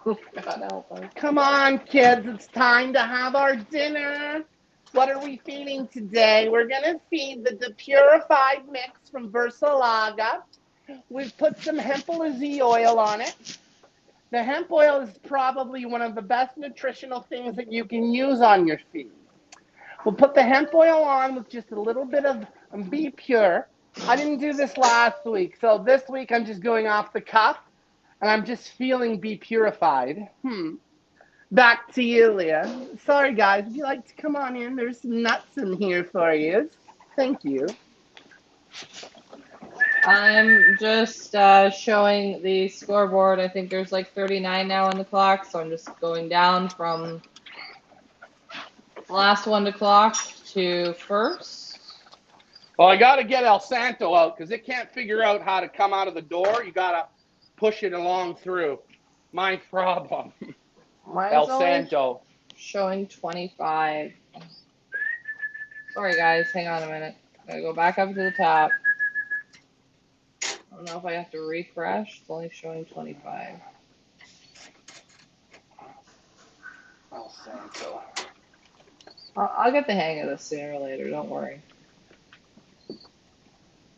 Oh, God help us. Come on, kids. It's time to have our dinner. What are we feeding today? We're going to feed the depurified mix from Versalaga. We've put some hemp-O-Z oil on it. The hemp oil is probably one of the best nutritional things that you can use on your feed. We'll put the hemp oil on with just a little bit of Be Pure. I didn't do this last week, so this week I'm just going off the cuff, and I'm just feeling Be Purified. Back to you, Leah. Sorry, guys. Would you like to come on in? There's some nuts in here for you. Thank you. I'm just showing the scoreboard. I think there's like 39 now on the clock, so I'm just going down from last one to clock to first. Well, I got to get El Santo out because it can't figure out how to come out of the door. You got to push it along through. My problem. Mine's El only Santo. showing 25. Sorry, guys. Hang on a minute. Gotta go back up to the top. I don't know if I have to refresh. It's only showing 25. El Santo. I'll get the hang of this sooner or later. Don't worry.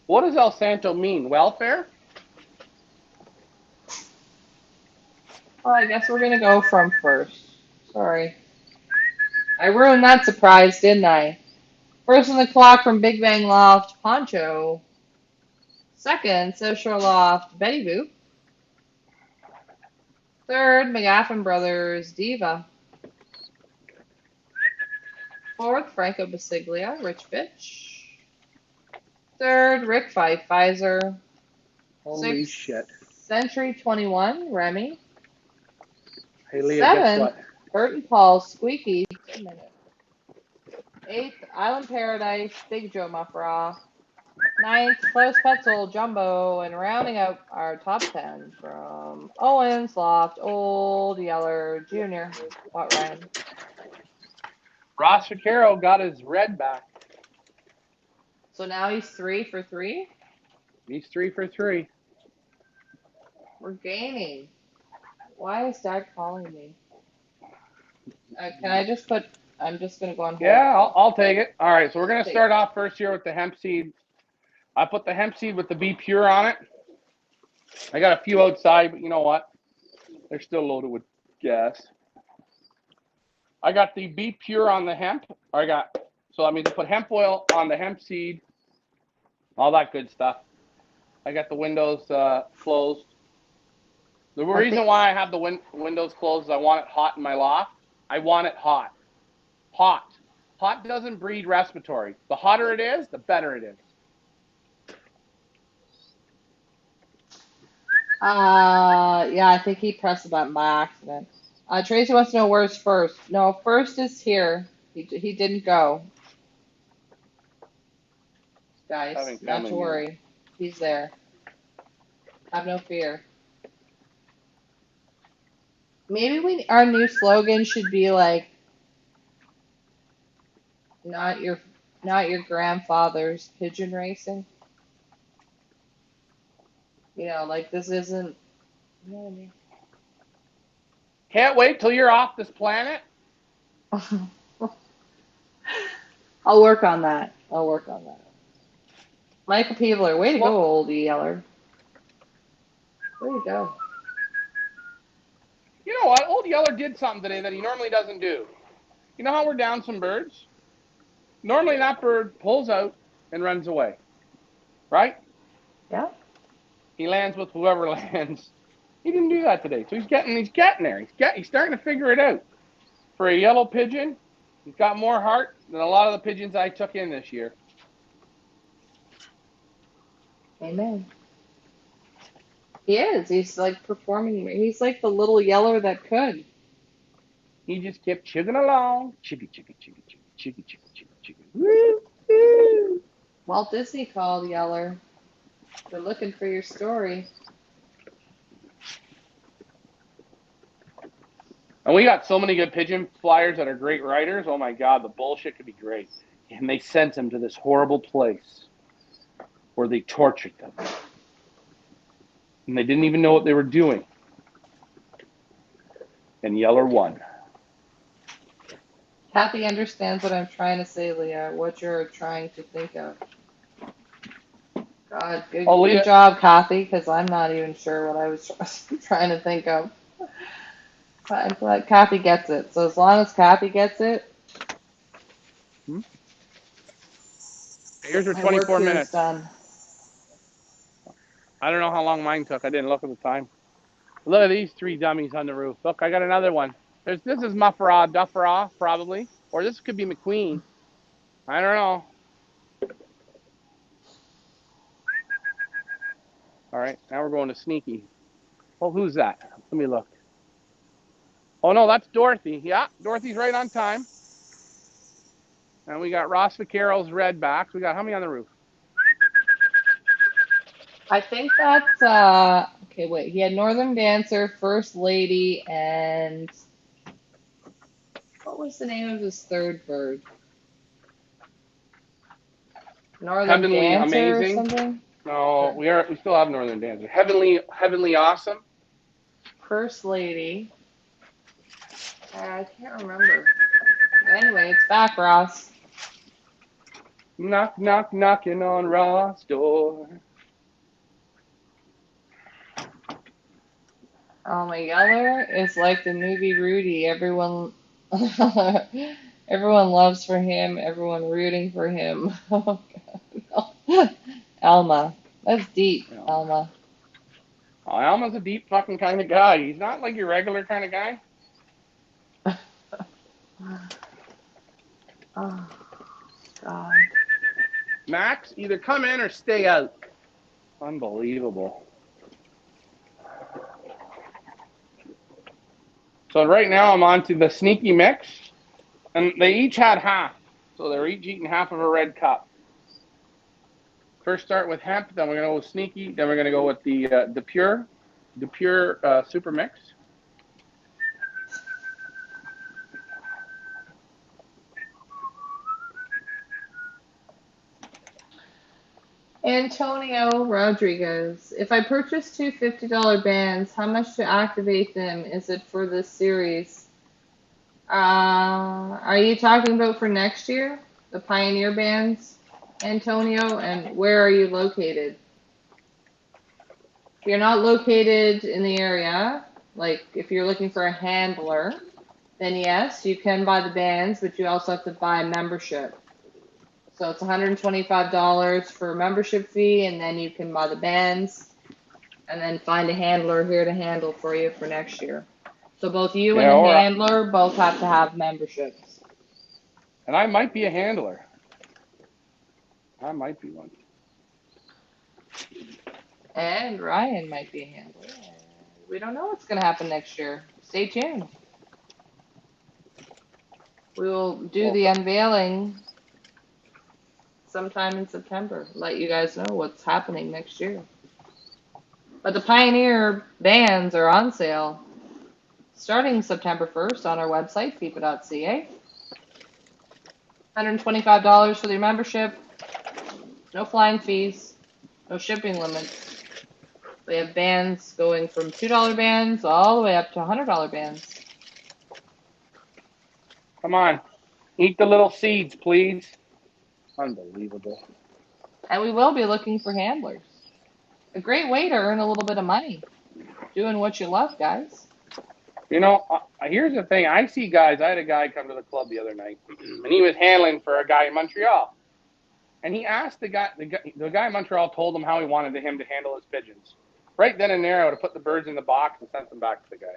What does El Santo mean? Welfare? Well, I guess we're gonna go from first. Sorry. I ruined that surprise, didn't I? First on the clock from Big Bang Loft, Poncho. Second, South Shore Loft, Betty Boop. Third, McGaffin Brothers, Diva. Fourth, Franco Basiglia, Rich Bitch. Third, Rick Fife, Pfizer. Holy Sixth, shit. Century 21, Remy. Hey, Leah, guess Seventh, what? Bert and Paul, Squeaky. A minute. Eighth, Island Paradise, Big Joe Muffraw. Ninth, Close Petzel, Jumbo, and rounding out our top 10 from Owens, Loft, Old Yeller, Junior. What ran? Ross Shakiro got his red back. So now he's 3 for 3. He's 3 for 3. We're gaining. Why is Dad calling me? Can I just put? I'm just gonna go on hold. Yeah, I'll take it. All right, so we're going to start off first here with the hemp seed. I put the hemp seed with the Be Pure on it. I got a few outside, but you know what? They're still loaded with gas. I got the Be Pure on the hemp. So I mean to put hemp oil on the hemp seed, all that good stuff. I got the windows closed. The reason why I have the windows closed is I want it hot in my loft. I want it hot. Hot. Hot doesn't breed respiratory. The hotter it is, the better it is. Yeah, I think he pressed the button by accident. Tracy wants to know where's first. No, first is here. He didn't go. Guys, not to worry. He's there. Have no fear. Maybe our new slogan should be like, not your grandfather's pigeon racing. You know, like this isn't. You know what I mean? Can't wait till you're off this planet. I'll work on that. Michael Peebler, way to go, old Yeller. Way to go. You know what? Old Yeller did something today that he normally doesn't do. You know how we're down some birds? Normally that bird pulls out and runs away, right? Yeah. He lands with whoever lands. He didn't do that today, so he's getting there. He's starting to figure it out. For a yellow pigeon, he's got more heart than a lot of the pigeons I took in this year. Amen. He is. He's like performing. He's like the little yeller that could. He just kept chugging along, chuggy, chuggy, chuggy, chuggy, chuggy, chuggy, chuggy, chuggy. Woo, woo. Walt Disney called Yeller. They're looking for your story. And we got so many good pigeon flyers that are great writers. Oh my God, the bullshit could be great. And they sent him to this horrible place where they tortured them. And they didn't even know what they were doing. And Yeller won. Kathy understands what I'm trying to say, Leah. What you're trying to think of. God, good, Oh, good Leah, job, Kathy, because I'm not even sure what I was trying to think of. But I'm glad Kathy gets it. So as long as Kathy gets it, here's your my work 24 here is minutes. done. I don't know how long mine took. I didn't look at the time. Look at these three dummies on the roof. Look, I got another one. This is Mufferaw, Dufferaw, probably. Or this could be McQueen. I don't know. All right, now we're going to Sneaky. Oh, who's that? Let me look. Oh, no, that's Dorothy. Yeah, Dorothy's right on time. And we got Ross Vaquero's redbacks. We got how many on the roof? I think that's okay. Wait, he had Northern Dancer, First Lady, and what was the name of his third bird? Northern Heavenly Dancer or Amazing. something? No, Or we still have Northern Dancer. Heavenly Awesome. First Lady. I can't remember. Anyway, it's back, Ross. Knock, knock, knocking on Ross' door. Oh, my Yeller is like the movie Rudy. Everyone, everyone loves for him. Everyone rooting for him. Oh God. Alma, that's deep, Alma. Alma. Oh, Alma's a deep fucking kind of guy. He's not like your regular kind of guy. Oh God. Max, either come in or stay out. Unbelievable. So right now I'm on to the Sneaky mix. And they each had half. So they're each eating half of a red cup. First start with hemp, then we're going to go with Sneaky, then we're going to go with the pure super mix. Antonio Rodriguez. If I purchase two $50 bands, how much to activate them? Is it for this series? Are you talking about for next year? The Pioneer bands, Antonio? And where are you located? If you're not located in the area, like if you're looking for a handler, then yes, you can buy the bands, but you also have to buy a membership. So it's $125 for a membership fee, and then you can buy the bands, and then find a handler here to handle for you for next year. So both you and Yeah, the or handler both have to have memberships. and I might be a handler. I might be one. And Ryan might be a handler. We don't know what's going to happen next year. Stay tuned. We will do Well, the unveiling sometime in September. Let you guys know what's happening next year. But the Pioneer bands are on sale starting September 1st on our website, fifa.ca. $125 for the membership. No flying fees. No shipping limits. We have bands going from $2 bands all the way up to $100 bands. come on. Eat the little seeds, please. Unbelievable. And we will be looking for handlers. A great way to earn a little bit of money. Doing what you love, guys. You know, here's the thing. I see guys. I had a guy come to the club the other night, and he was handling for a guy in Montreal. And he asked the guy in Montreal told him how he wanted him to handle his pigeons. Right then and there, I would have put the birds in the box and sent them back to the guy.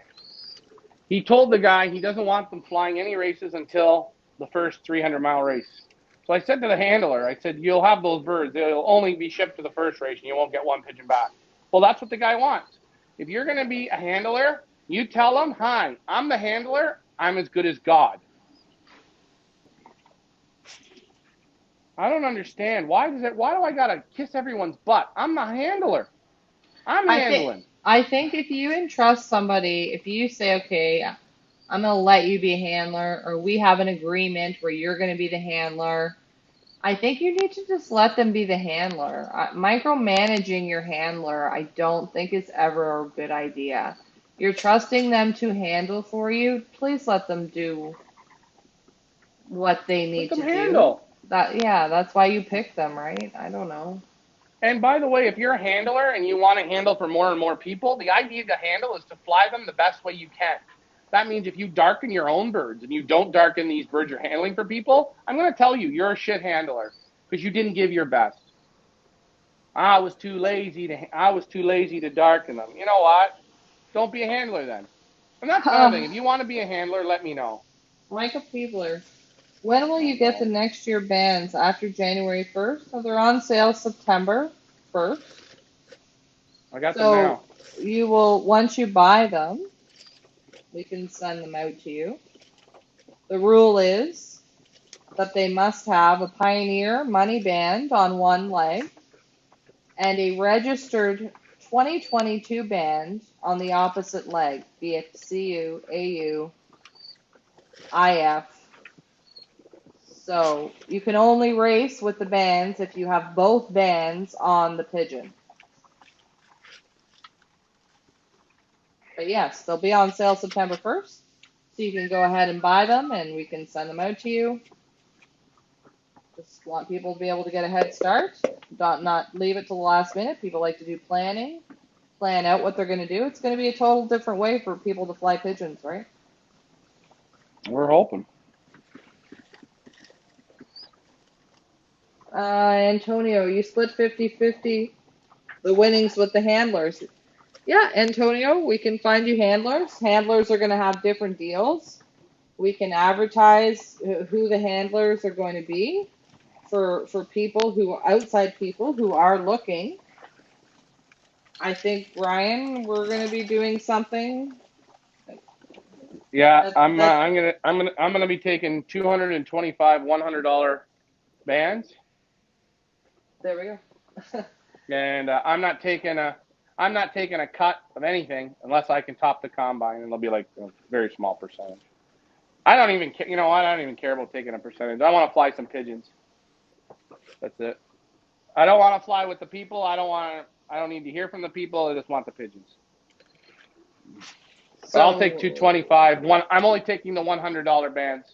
He told the guy he doesn't want them flying any races until the first 300-mile race. So I said to the handler, I said, you'll have those birds. They'll only be shipped to the first race, and you won't get one pigeon back. Well, that's what the guy wants. If you're going to be a handler, you tell him, hi, I'm the handler. I'm as good as God. I don't understand. Why do I got to kiss everyone's butt? I'm the handler. I'm I think handling. I think if you entrust somebody, if you say, okay, I'm gonna let you be a handler, or we have an agreement where you're gonna be the handler, I think you need to just let them be the handler. Micromanaging your handler, I don't think is ever a good idea. You're trusting them to handle for you. Please let them do what they Let need them to do. handle. Yeah, that's why you pick them, right? I don't know. And by the way, if you're a handler and you want to handle for more and more people, the idea to handle is to fly them the best way you can. That means if you darken your own birds and you don't darken these birds you're handling for people, I'm going to tell you, you're a shit handler because you didn't give your best. I was too lazy to darken them. You know what? Don't be a handler then. And that's another thing. If you want to be a handler, let me know. Michael Peebler, when will Oh you get the no. next year bands after January 1st? So they're on sale September 1st. I got them So now. you will, once you buy them, we can send them out to you. The rule is that they must have a Pioneer money band on one leg and a registered 2022 band on the opposite leg, be it CU, AU, IF. So you can only race with the bands if you have both bands on the Pigeon. But yes, they'll be on sale September 1st. So you can go ahead and buy them and we can send them out to you. Just want people to be able to get a head start, not leave it till the last minute. People like to do planning, plan out what they're going to do. It's going to be a total different way for people to fly pigeons, right? We're hoping. Antonio, you split 50-50 the winnings with the handlers. Yeah, Antonio, we can find you handlers. Handlers are going to have different deals. We can advertise who the handlers are going to be for people who outside people who are looking. I think Ryan, we're going to be doing something Yeah, that I'm that I'm gonna I'm gonna I'm gonna be taking 225 $100 bands, there we go. and I'm not taking a cut of anything unless I can top the combine, and it'll be like a very small percentage. I don't even care. You know, I don't even care about taking a percentage. I want to fly some pigeons. That's it. I don't want to fly with the people. I don't need to hear from the people. I just want the pigeons. But I'll take So 225. I'm only taking the $100 bands.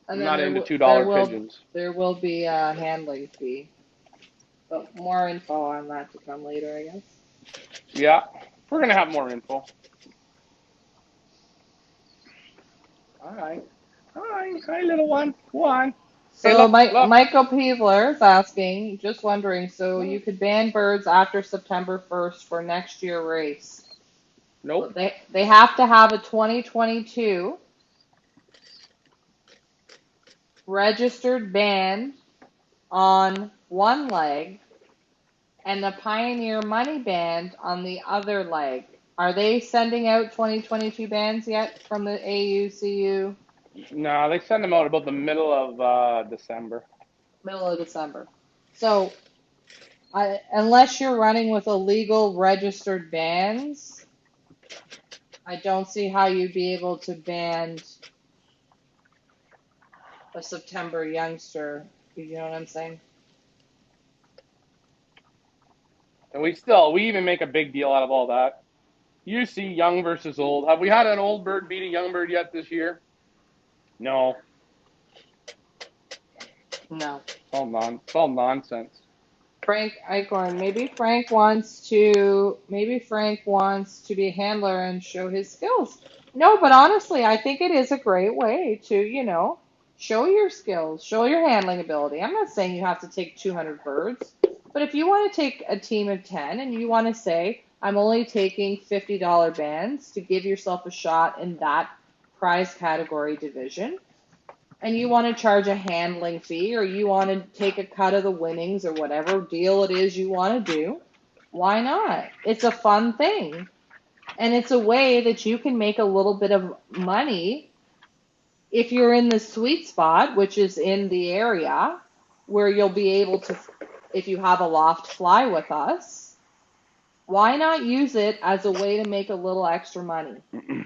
and I'm then not there into will $2 pigeons. be a handling fee. But more info on that to come later, I guess. Yeah, we're gonna have more info. All right. All right. Hi, little one. Go on. Hey, So look, look. Michael Peebler is asking, just wondering, so you could ban birds after September 1st for next year race. So Nope. they have to have a 2022 registered band on one leg and the Pioneer money band on the other leg. Are they sending out 2022 bands yet from the AUCU? No, they send them out about the middle of December. Middle of December. So unless you're running with illegal registered bands, I don't see how you'd be able to ban a September youngster. You know what I'm saying? And we even make a big deal out of all that. You see young versus old. Have we had an old bird beat a young bird yet this year? No. No. It's all nonsense. Frank Eichhorn. Maybe Frank wants to be a handler and show his skills. No, but honestly, I think it is a great way to, show your skills, show your handling ability. I'm not saying you have to take 200 birds, but if you want to take a team of 10 and you want to say, I'm only taking $50 bands to give yourself a shot in that prize category division, and you want to charge a handling fee or you want to take a cut of the winnings or whatever deal it is you want to do, why not? It's a fun thing. And it's a way that you can make a little bit of money if you're in the sweet spot, which is in the area where you'll be able to, if you have a loft, fly with us. Why not use it as a way to make a little extra money?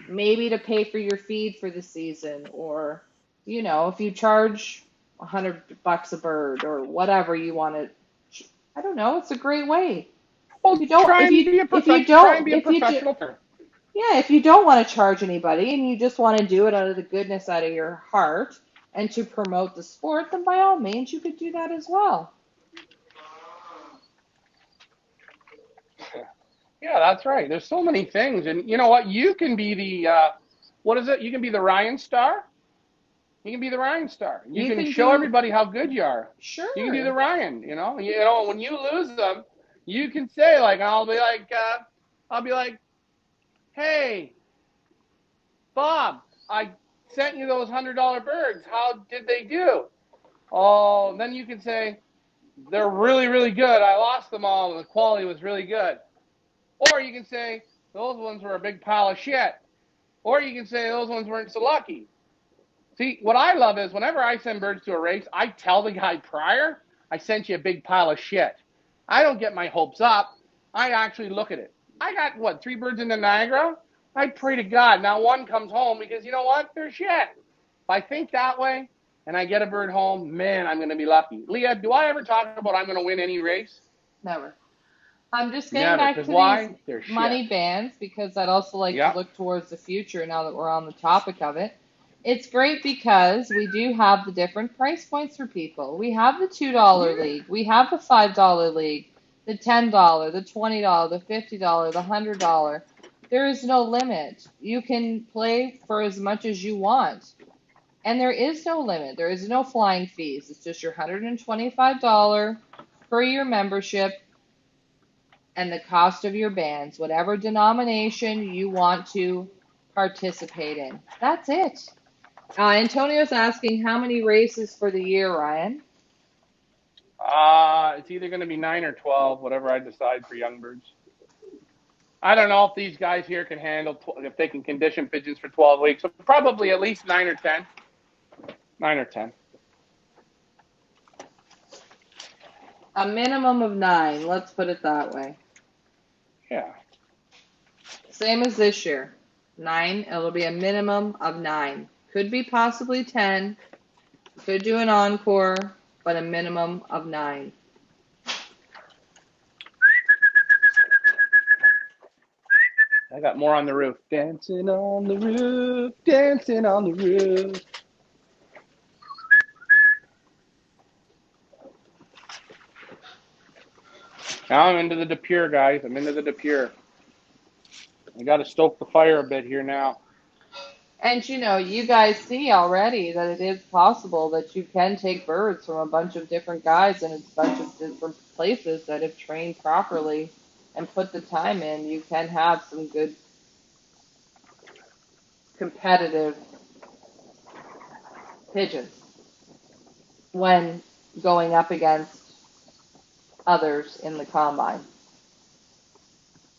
Maybe to pay for your feed for the season, or, if you charge $100 a bird or whatever you want to, I don't know, it's a great way. If Well, you don't, try and be a professional player. yeah, if you don't want to charge anybody and you just want to do it out of the goodness out of your heart and to promote the sport, then by all means you could do that as well. Yeah, that's right. There's so many things, and you know what? You can be the what is it? You can be the Ryan Star. You can be the Ryan Star. You You can can show do, everybody how good you are. You can be the sure. Ryan. When you lose them, you can say like, I'll be like, hey, Bob, I sent you those $100 birds. How did they do? Oh, then you can say they're really, really good. I lost them all, and the quality was really good. Or you can say those ones were a big pile of shit. Or you can say those ones weren't so lucky. See, what I love is whenever I send birds to a race, I tell the guy prior, I sent you a big pile of shit. I don't get my hopes up. I actually look at it. I got, what, 3 birds in the Niagara? I pray to God now one comes home because you know what? They're shit. If I think that way and I get a bird home, man, I'm going to be lucky. Leah, do I ever talk about I'm going to win any race? Never. I'm just getting Never. back Because to these why? They're shit. money bands because I'd also like to Yep. look towards the future now that we're on the topic of it. It's great because we do have the different price points for people. We have the $2 Yeah. league, we have the $5 league, the $10, the $20, the $50, the $100. There is no limit. You can play for as much as you want. And there is no limit. There is no flying fees. It's just your $125 per year membership and the cost of your bands, whatever denomination you want to participate in. That's it. Antonio's asking how many races for the year, Ryan? It's either going to be 9 or 12, whatever I decide for young birds. I don't know if these guys here can handle if they can condition pigeons for 12 weeks. So probably at least 9 or 10. 9 or 10. A minimum of 9, let's put it that way. Yeah. Same as this year. 9, it'll be a minimum of 9. Could be possibly 10. Could do an encore, but a minimum of 9. I got more on the roof. Dancing on the roof, dancing on the roof. Now I'm into the DePure, guys. I'm into the DePure. I got to stoke the fire a bit here now. And you guys see already that it is possible that you can take birds from a bunch of different guys and a bunch of different places that have trained properly and put the time in. You can have some good competitive pigeons when going up against others in the combine.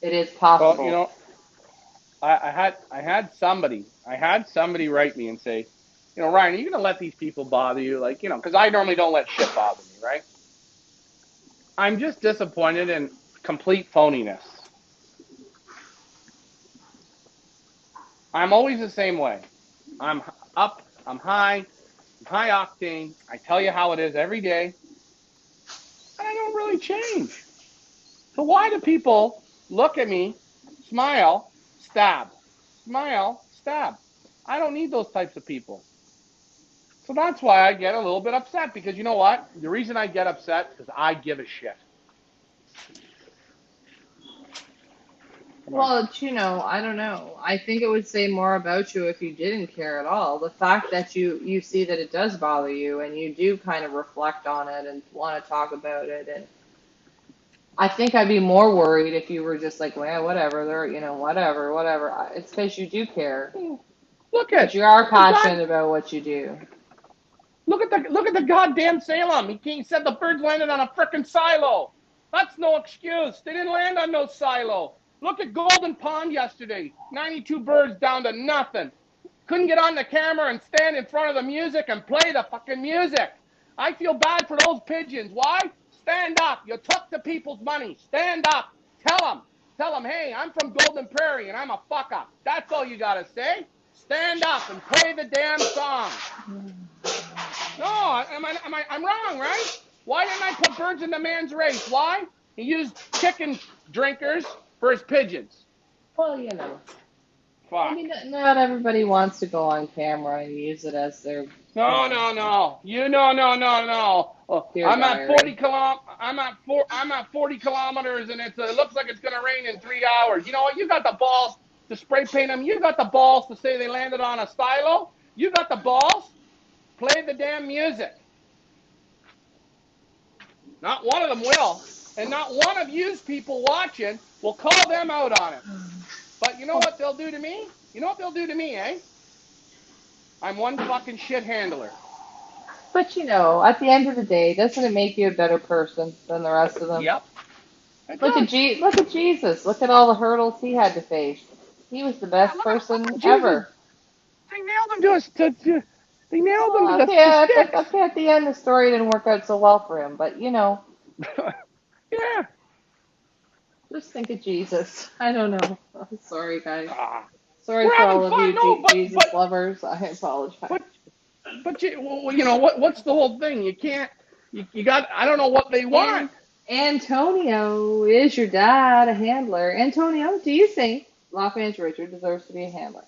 It is Well, possible. I had somebody write me and say, Ryan, are you gonna let these people bother you? Like, because I normally don't let shit bother me, right? I'm just disappointed in complete phoniness. I'm always the same way. I'm up, I'm high octane. I tell you how it is every day, and I don't really change. So why do people look at me, smile, stab, smile, stab? I don't need those types of people. So that's why I get a little bit upset because you know what? The reason I get upset is because I give a shit. Come on. Well, I don't know. I think it would say more about you if you didn't care at all. The fact that you see that it does bother you and you do kind of reflect on it and want to talk about it, and I think I'd be more worried if you were just like, well, whatever, they're, whatever, whatever. It's because you do care, Look because at you are the god. passionate about what you do. Look at the goddamn Salem. He said the birds landed on a frickin' silo. That's no excuse. They didn't land on no silo. Look at Golden Pond yesterday. 92 birds down to nothing. Couldn't get on the camera and stand in front of the music and play the fucking music. I feel bad for those pigeons. Why? Stand up. You took the people's money. Stand up. Tell them. Tell them, hey, I'm from Golden Prairie and I'm a fuck up. That's all you gotta say. Stand up and play the damn song. No, I'm wrong, right? Why didn't I put birds in the man's race? Why? He used chicken drinkers for his pigeons. Well, Fuck. maybe not everybody wants to go on camera and use it as their, No, no, no. No. Oh, dear diary. I'm at 40 kilometers, and it looks like it's gonna rain in 3 hours. You know what? You got the balls to spray paint them. You got the balls to say they landed on a silo. You got the balls. Play the damn music. Not one of them will. And not one of yous people watching will call them out on it. But you know what they'll do to me? You know what they'll do to me, eh? I'm one fucking shit handler. But at the end of the day, doesn't it make you a better person than the rest of them? Yep, it Look at does. Look at Jesus. Look at all the hurdles he had to face. He was the Yeah, best look person at Jesus. ever. They nailed him to us. They nailed him to Well, the okay, sticks. okay, at the end the story didn't work out so well for him, but Yeah. just think of Jesus. I don't know. Sorry, guys. Ah, Sorry we're for having all of fun. you No, Jesus lovers. I apologize. but you know what's the whole thing? You can't. You got. I don't know what they want. And Antonio is your dad, a handler. Antonio, do you think Lafayette Richard deserves to be a handler?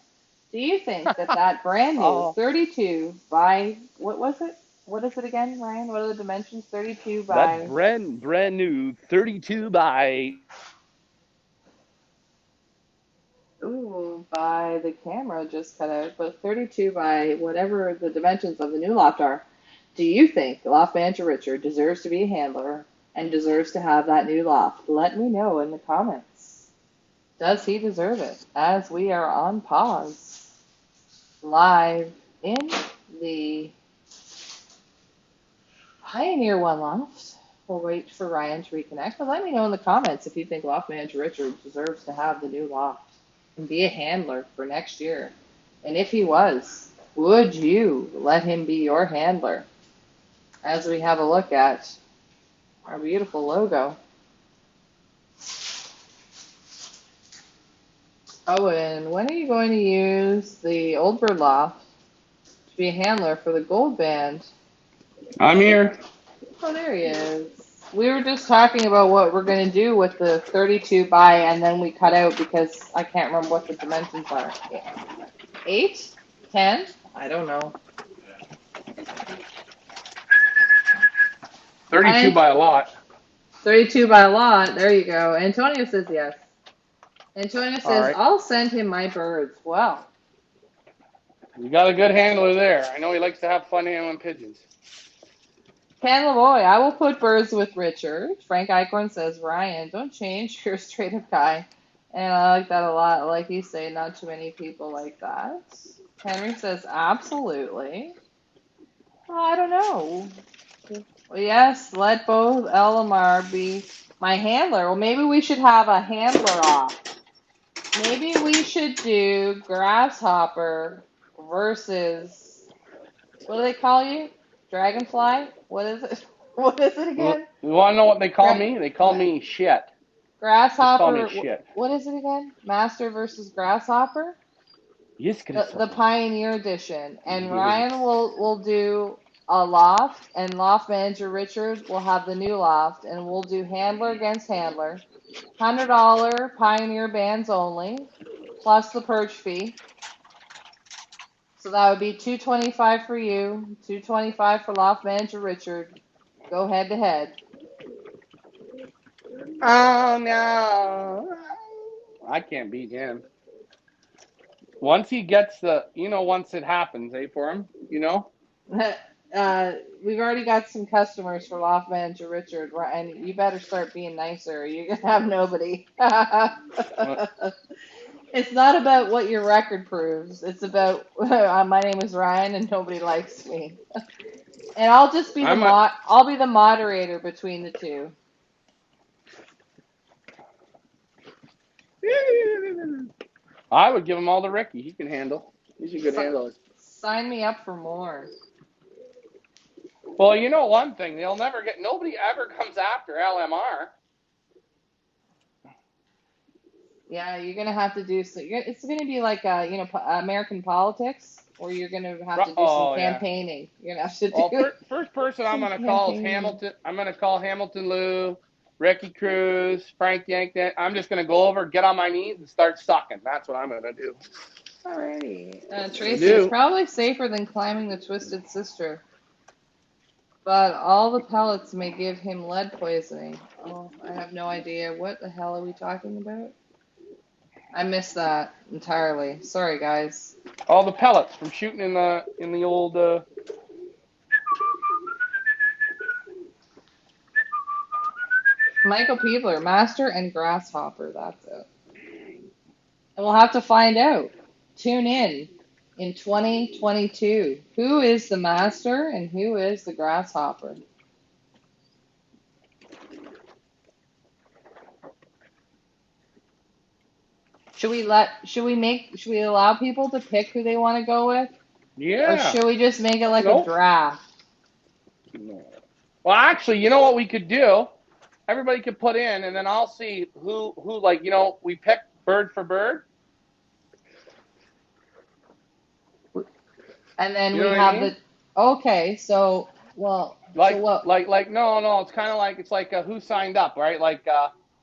Do you think that brand new Oh, 32 by, what was it? What is it again, Ryan? What are the dimensions? 32 that by, brand new 32 by. ooh, by the camera just cut out, but 32 by whatever the dimensions of the new loft are. Do you think Loft Manager Richard deserves to be a handler and deserves to have that new loft? Let me know in the comments. Does he deserve it? As we are on pause, live in the Pioneer One Loft. We'll wait for Ryan to reconnect, but let me know in the comments if you think Loft Manager Richard deserves to have the new loft and be a handler for next year. And if he was, would you let him be your handler? As we have a look at our beautiful logo. Oh, and when are you going to use the Old Bird Loft to be a handler for the gold band? I'm here. Oh, there he is. We were just talking about what we're going to do with the 32 by, and then we cut out because I can't remember what the dimensions are. 8? 10? I don't know. 32 by a lot. 32 by a lot. There you go. Antonio says yes. Antonio All says, right. I'll send him my birds. Well, You got a good handler there. I know he likes to have fun handling pigeons. Ken Lavoy, I will put birds with Richard. Frank Eichhorn says, Ryan, don't change. You're a straight up guy. And I like that a lot. Like you say, not too many people like that. Henry says, absolutely. Well, I don't know. Well, yes, let both Elamar be my handler. Well, maybe we should have a handler off. Maybe we should do Grasshopper versus, what do they call you? Dragonfly? What is it? What is it You again? want to know what they call Gra- me? They call me shit. Just call me Grasshopper. shit. What is it again? Master versus Grasshopper? Yes, The grasshopper. Pioneer Edition. And Yes. Ryan will do a loft, and Loft Manager Richard will have the new loft, and we'll do handler against handler. $100 Pioneer bands only, plus the perch fee. So that would be 225 for you, 225 for Loft Manager Richard. Go head to head. Oh no, I can't beat him. Once he gets once it happens, for him, We've already got some customers for Loft Manager Richard, and you better start being nicer, or you're gonna have nobody. It's not about what your record proves. It's about my name is Ryan and nobody likes me. And I'll just be the I'm a, I'll be the moderator between the two. I would give him all to Ricky. He can handle. He's a good handler. Sign me up for more. Well, you know one thing, nobody ever comes after LMR. Yeah, you're gonna have to do so. It's gonna be like American politics, or you're gonna have to do some Oh yeah. campaigning. You're gonna have to Well, do first person I'm some gonna call is campaigning. Hamilton. I'm gonna call Hamilton Lou, Ricky Cruz, Frank Yankton. I'm just gonna go over, get on my knees, and start sucking. That's what I'm gonna do. Alrighty, I Tracy, it's do. probably safer than climbing the Twisted Sister, but all the pellets may give him lead poisoning. Oh, I have no idea. What the hell are we talking about? I missed that entirely. Sorry, guys. All the pellets from shooting in the old. Michael Peebler, Master and Grasshopper. That's it. And we'll have to find out. Tune in 2022. Who is the Master and who is the Grasshopper? Should we allow people to pick who they want to go with? Or Yeah. should we just make it like a Nope. draft? No. Well, actually, you know what we could do? Everybody could put in, and then I'll see who we pick bird for bird. And then You know we what I have mean? okay, so No, it's kind of like who signed up, right?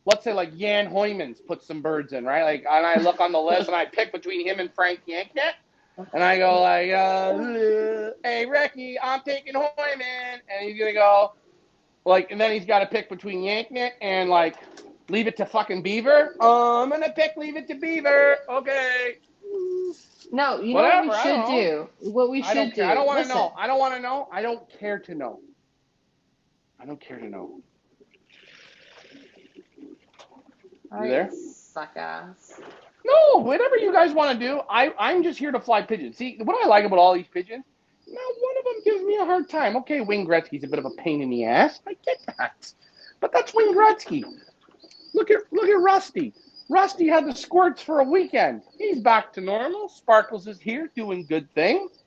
Let's say like Jan Hoymans put some birds in, right? Like, and I look on the list and I pick between him and Frank Yanknet, and I go hey Ricky, I'm taking Hoyman, and he's gonna go and then he's got to pick between Yanknet and Leave It to fucking Beaver. I'm gonna pick Leave It to Beaver. Okay. no, you know what we Whatever. I don't should know. do? What we I don't should care. I do. don't want to Listen. know. I don't want to know. I don't care to know. I don't care to know. All You right, there? suck ass. No, whatever you guys want to do. I'm just here to fly pigeons. See, what I like about all these pigeons, not one of them gives me a hard time. Okay, Wayne Gretzky's a bit of a pain in the ass. I get that. But that's Wayne Gretzky. Look at Rusty. Rusty had the squirts for a weekend. He's back to normal. Sparkles is here doing good things.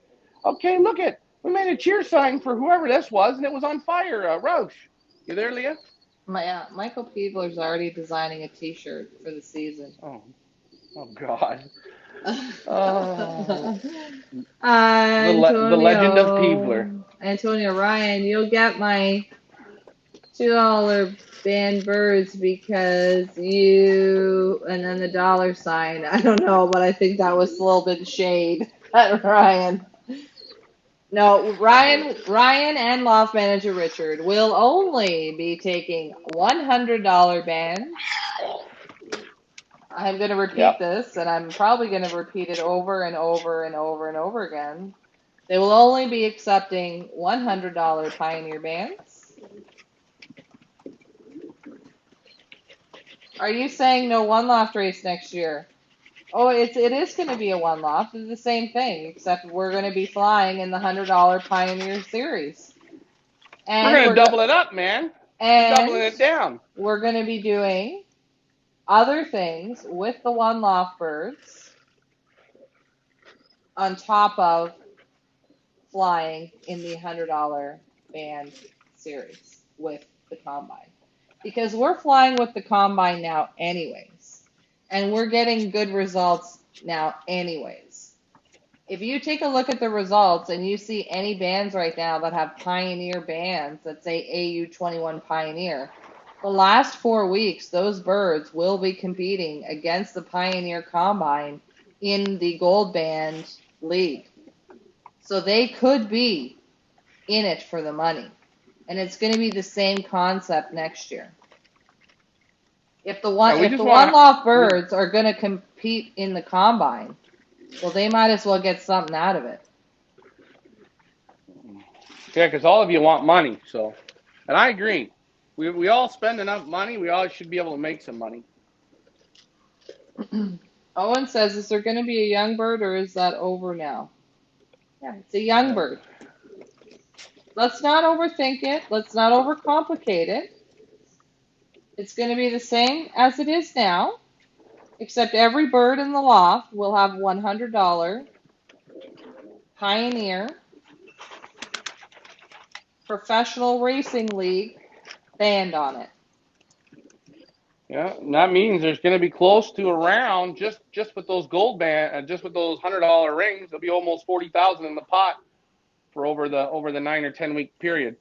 Okay, look at. We made a cheer sign for whoever this was, and it was on fire. Roche. You there, Leah? Michael Peebler's already designing a T-shirt for the season. Oh God. The legend of Peebler. Antonio Ryan, you'll get my $2 banned birds because and then the dollar sign. I don't know, but I think that was a little bit shade at Ryan. No, Ryan and Loft Manager Richard will only be taking $100 bans. I'm going to repeat this, and I'm probably going to repeat it over and over and over and over again. They will only be accepting $100 Pioneer bans. Are you saying no one loft race next year? Oh, it is going to be a one loft. It's the same thing, except we're going to be flying in the $100 Pioneer Series. And we're going to double it up, man. We're doubling it down. We're going to be doing other things with the one loft birds on top of flying in the $100 band series with the Combine. Because we're flying with the Combine now anyways. And we're getting good results now anyways. If you take a look at the results and you see any bands right now that have Pioneer bands that say AU21 Pioneer, the last 4 weeks, those birds will be competing against the Pioneer Combine in the Gold Band League. So they could be in it for the money. And it's going to be the same concept next year. If the Yeah, one we if just the want one loft to. birds are going to compete in the combine, well, they might as well get something out of it. Yeah, because all of you want money. So, and I agree. We all spend enough money. We all should be able to make some money. Owen says, "Is there going to be a young bird, or is that over now?" Yeah, it's a young Yeah. bird. Let's not overthink it. Let's not overcomplicate it. It's going to be the same as it is now, except every bird in the loft will have $100 Pioneer Professional Racing League band on it. Yeah, and that means there's going to be close to around just with those gold band, just with those $100 rings. There'll be almost 40,000 in the pot for over the 9 or 10 week period.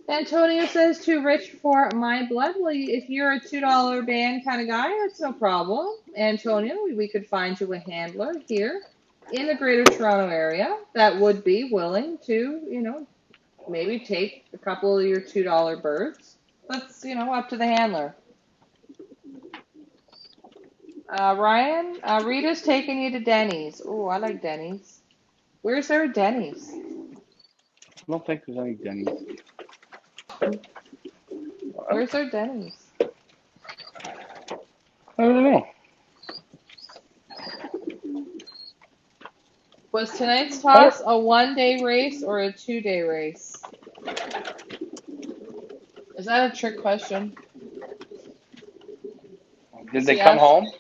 Antonio says, "Too rich for my blood." Well, if you're a $2 band kind of guy, that's no problem. Antonio, we could find you a handler here in the Greater Toronto area that would be willing to, maybe take a couple of your $2 birds. That's, up to the handler. Ryan, Rita's taking you to Denny's. Oh, I like Denny's. Where's there a Denny's? I don't think there's any Denny's. Where's there Denny's? I don't know. Was tonight's I don't, toss a 1 day race or a 2 day race? Is that a trick question? did Is they he come asked? home?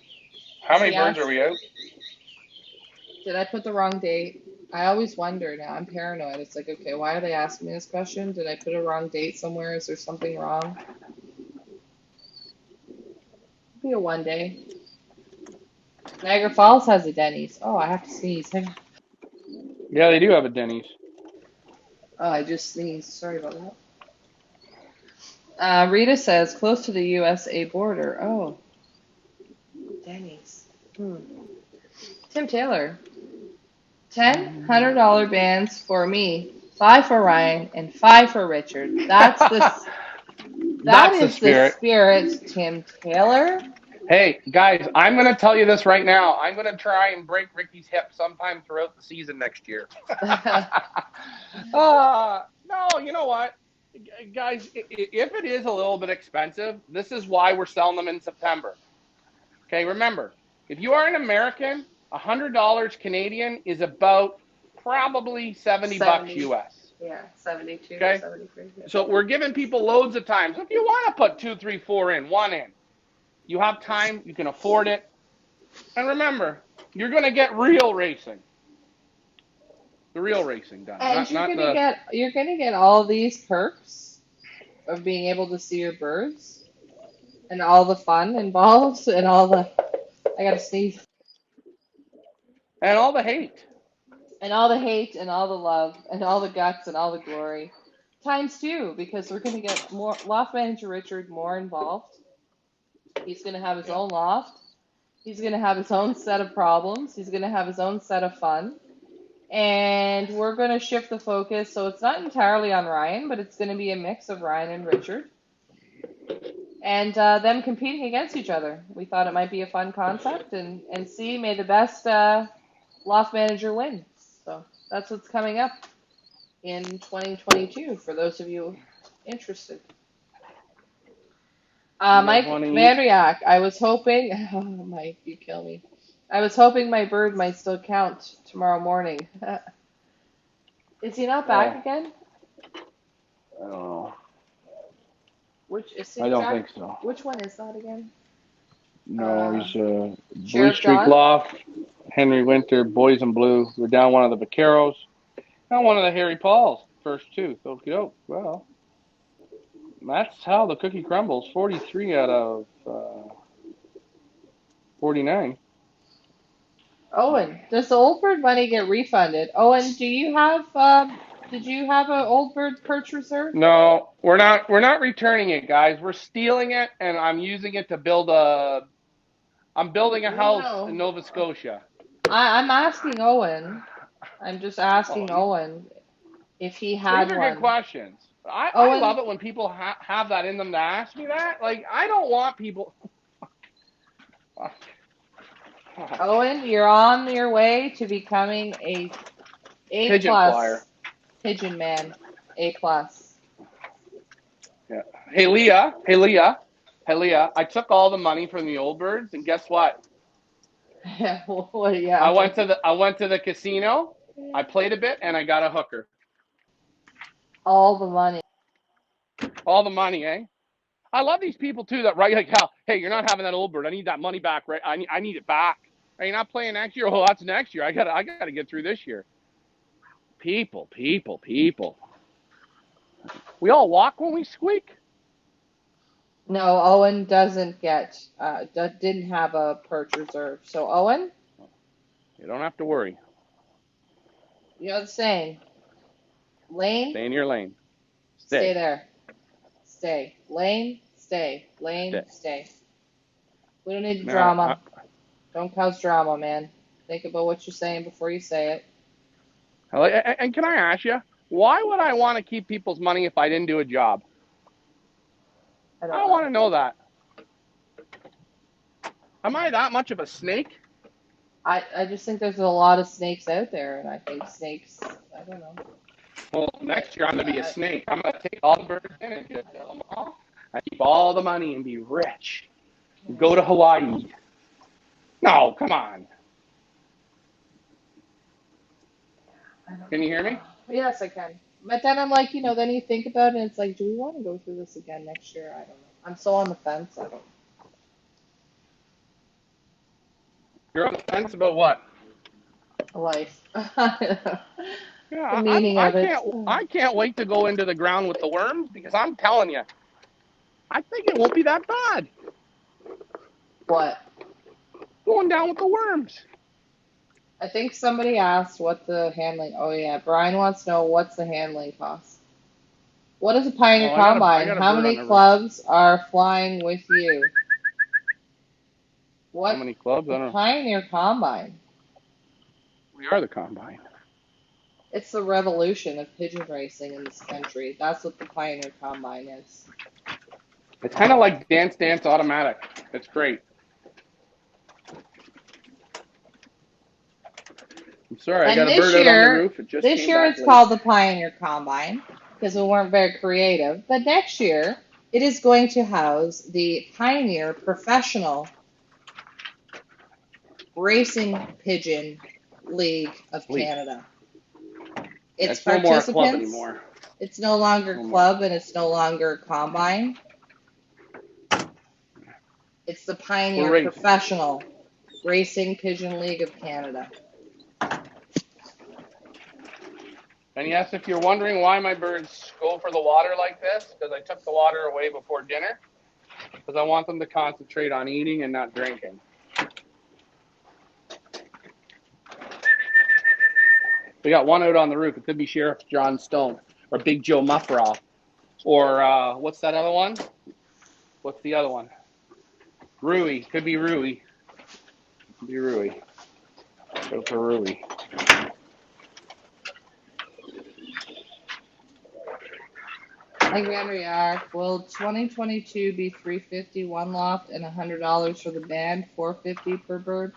How Is many he birds are asked? we out? Did I put the wrong date? I always wonder now. I'm paranoid. It's like, okay, why are they asking me this question? Did I put a wrong date somewhere? Is there something wrong? Be a 1 day. Niagara Falls has a Denny's. Oh, I have to sneeze. Hang on. Yeah, they do have a Denny's. Oh, I just sneezed. Sorry about that. Rita says close to the USA border. Oh, Denny's. Tim Taylor. 10 $100 bands for me, 5 for Ryan, and 5 for Richard. That That's the is the spirit. spirit, Tim Taylor. Hey, guys, I'm going to tell you this right now. I'm going to try and break Ricky's hip sometime throughout the season next year. No, you know what? Guys, if it is a little bit expensive, this is why we're selling them in September. Okay, remember, if you are an American, $100 Canadian is about probably $70 70. US. Yeah, 72, Okay, 73. Yeah. so we're giving people loads of time. So if you want to put two, three, four in, one in, you have time, you can afford it. And remember, you're going to get real racing. The real racing done, And not the. you're gonna get all these perks of being able to see your birds and all the fun involved and all the I gotta sneeze. And all the hate. And all the hate and all the love and all the guts and all the glory times two because we're going to get more loft manager Richard more involved. He's going to have his Yeah. own loft. He's going to have his own set of problems. He's going to have his own set of fun. And we're going to shift the focus so it's not entirely on Ryan, but it's going to be a mix of Ryan and Richard and them competing against each other. We thought it might be a fun concept and see, may the best loft manager win. So that's what's coming up in 2022 for those of you interested. You guys Mike want to eat? Mandriak, I was hoping, oh, Mike, you kill me. I was hoping my bird might still count tomorrow morning. Is he not back Oh, again? I don't know. Which is he I don't back? think so. Which one is that again? No, Uh, he's Blue Sheriff Streak John? Loft, Henry Winter, Boys in Blue. We're down one of the Vaqueros. Down one of the Harry Pauls. First two. Okie doke. Well, that's how the cookie crumbles. 43 out of 49. Owen, does the old bird money get refunded? Owen, did you have an old bird perch reserve? No, we're not returning it, guys. We're stealing it and I'm using it to build a I'm building a house in No. Nova Scotia. I'm asking Owen. I'm just Oh, asking Owen if he these had are good one. questions. I Owen, love it when people have that in them to ask me that. Like, I don't want people. Owen, you're on your way to becoming A Pigeon flyer. plus pigeon man. A plus. Yeah. Hey Leah. Hey Leah. Hey Leah. I took all the money from the old birds, and guess what? Yeah, well, yeah. I went to the casino. I played a bit, and I got a hooker. All the money. All the money, eh? I love these people too that write like, "Hell, hey, you're not having that old bird. I need that money back, right? I need it back. Are you not playing next year? Oh, that's next year. I gotta get through this year. People, people, people. We all walk when we squeak. No, Owen doesn't get, didn't have a perch reserve. So, Owen, You don't have to worry. you know the saying, lane, Stay in your lane. stay Stay. there. Stay. Lane, stay. Lane, Stay. stay. We don't need Now, drama. Don't cause drama, man. Think about what you're saying before you say it. and can I ask you, why would I want to keep people's money if I didn't do a job? I I don't don't want know. to know that. Am I that much of a snake? I just think there's a lot of snakes out there, and I think snakes, I don't know. Well, next year I'm gonna be a snake. I'm gonna take all the birds in and just sell them all. I keep all the money and be rich. Go to Hawaii. No, come on. I don't Can you hear know. me? Yes, I can. But then I'm like, then you think about it, and it's like, do we want to go through this again next year? I don't know. I'm so on the fence. I don't You're on the fence about what? know. Life. The Yeah, meaning of it. I can't wait to go into the ground with the worms because I'm telling you, I think it won't be that bad What? going down with the worms. I think somebody asked what the handling. Oh yeah, Brian wants to know what's the handling cost. What is a Pioneer Oh, I Combine? got a How bird on many the roof. clubs are flying with you? How What? many clubs? I The don't know. Pioneer Combine. We are the combine. It's the revolution of pigeon racing in this country. That's what the Pioneer Combine is. It's kind of like Dance Dance Automatic. It's great. I'm sorry, I And got a bird out on the roof. It just this came year back it's late. called the Pioneer Combine because we weren't very creative. But next year it is going to house the Pioneer Professional Racing Pigeon League of League. Canada. Yeah, Its it's no more a club participants, anymore. it's no longer No more. club and it's no longer combine. It's the We're Pioneer racing. Professional Racing Pigeon League of Canada. And yes, if you're wondering why my birds go for the water like this, because I took the water away before dinner, because I want them to concentrate on eating and not drinking. We got one out on the roof. It could be Sheriff John Stone or Big Joe Muffraw or what's that other one? What's the other one? Rui. Could be Rui. Could be Rui. Go for Rui. Like Andrea, will 2022 be 350 one loft and $100 for the band, 450 per bird?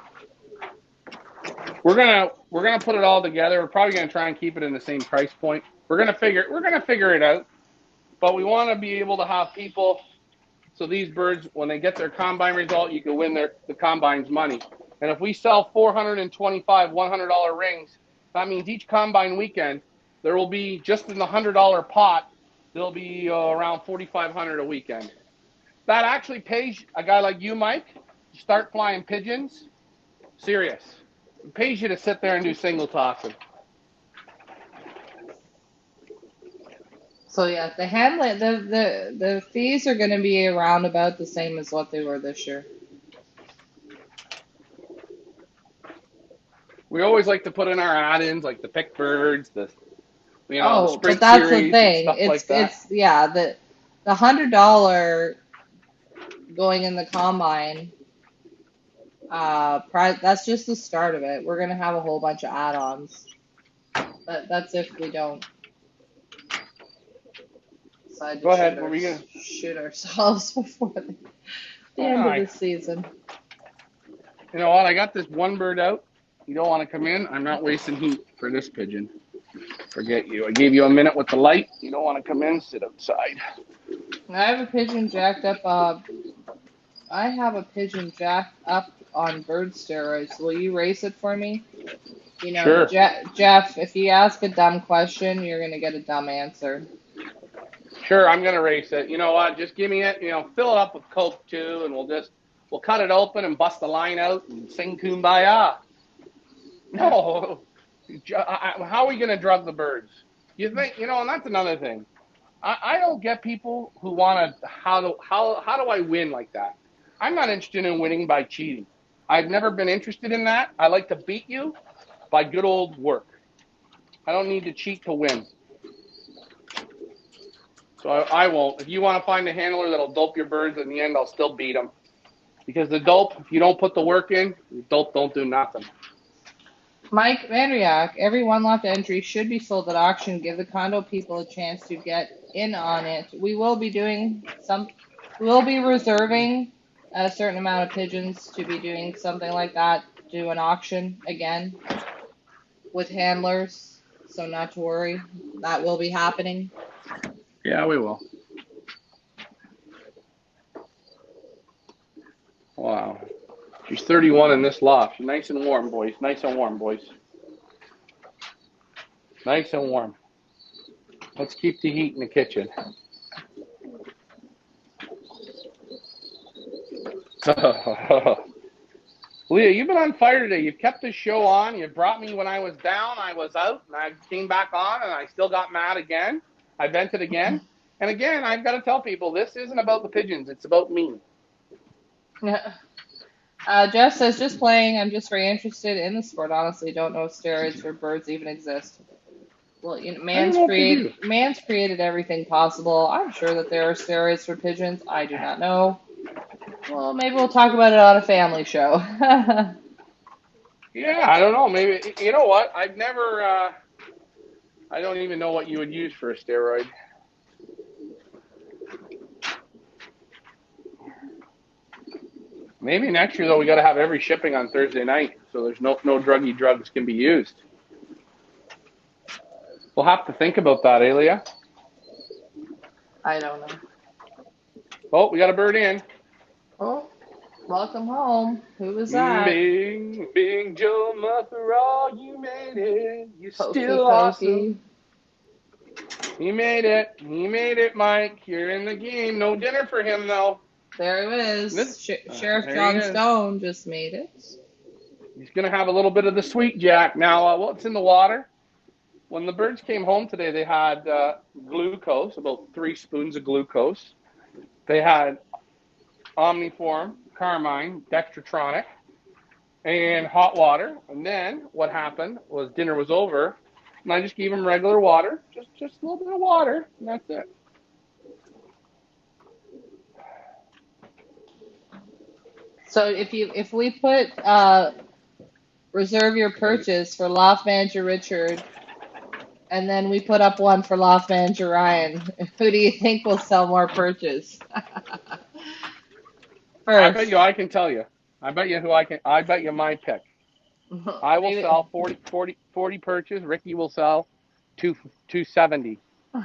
We're gonna put it all together. We're probably gonna try and keep it in the same price point. We're gonna figure it out. But we want to be able to have people. So these birds, when they get their combine result, you can win the combine's money. And if we sell 425 $100 rings, that means each combine weekend there will be just in the $100 pot. There'll be around 4,500 a weekend. That actually pays a guy like you, Mike, to start flying pigeons. Serious. It pays you to sit there and do single tossing. So yeah, the handling, the fees are going to be around about the same as what they were this year. We always like to put in our add-ins like the pick birds, the Oh, but sprint that's the series and thing. stuff like that. It's yeah, the $100 going in the combine, price, that's just the start of it. We're gonna have a whole bunch of add-ons. That's if we don't. decide Go to ahead. What were you gonna? shoot ourselves before the end of I, the season. you know what? I got this one bird out. You don't want to come in. I'm not wasting heat for this pigeon. Forget you. I gave you a minute with the light. You don't want to come in. Sit outside. I have a pigeon jacked up. I have a pigeon jacked up on bird steroids. Will you race it for me? You know, Sure. Jeff, if you ask a dumb question, you're gonna get a dumb answer. Sure, I'm gonna race it. You know what? Just give me it. Fill it up with Coke too, and we'll cut it open and bust the line out and sing Kumbaya. No, how are we gonna drug the birds? You think and that's another thing. I don't get people who want to how do I win like that? I'm not interested in winning by cheating. I've never been interested in that. I like to beat you by good old work. I don't need to cheat to win. So I won't. If you want to find a handler that'll dope your birds, in the end, I'll still beat them. Because the dope, if you don't put the work in, the dope don't do nothing. Mike Vandriak, every one lot entry should be sold at auction. Give the condo people a chance to get in on it. We will be reserving a certain amount of pigeons to be doing something like that, do an auction again with handlers. So not to worry, that will be happening. Yeah, we will. Wow. She's 31 in this loft. Nice and warm, boys. Nice and warm, boys. Nice and warm. Let's keep the heat in the kitchen. Leah, you've been on fire today. You've kept the show on. You brought me when I was down. I was out, and I came back on, and I still got mad again. I vented again. And again, I've got to tell people, this isn't about the pigeons. It's about me. Yeah. Jeff says, just playing. I'm just very interested in the sport. Honestly, don't know if steroids for birds even exist. Well, man's created everything possible. I'm sure that there are steroids for pigeons. I do not know. Well, maybe we'll talk about it on a family show. Yeah, I don't know. Maybe, you know what? I don't even know what you would use for a steroid. Maybe next year, though, we got to have every shipping on Thursday night, so there's no druggy drugs can be used. We'll have to think about that, Alia. I don't know. Oh, we got a bird in. Oh, welcome home. Who was that? Bing Joe Mufferaw, you made it. You're Pokey, still pokey. awesome. He made it. He made it, Mike. You're in the game. No dinner for him, though. There it is. Sheriff John Stone just made it. He's going to have a little bit of the sweet jack. Now, what's in the water? When the birds came home today, they had glucose, about 3 spoons of glucose. They had Omniform, Carmine, Dextrotronic, and hot water. And then what happened was dinner was over, and I just gave them regular water, just a little bit of water, and that's it. So if we put reserve your purchase for Loft Manager Richard, and then we put up one for Loft Manager Ryan, who do you think will sell more purchase? First. I bet you I can tell you. I bet you my pick. I will sell 40 purchase. Ricky will sell 270.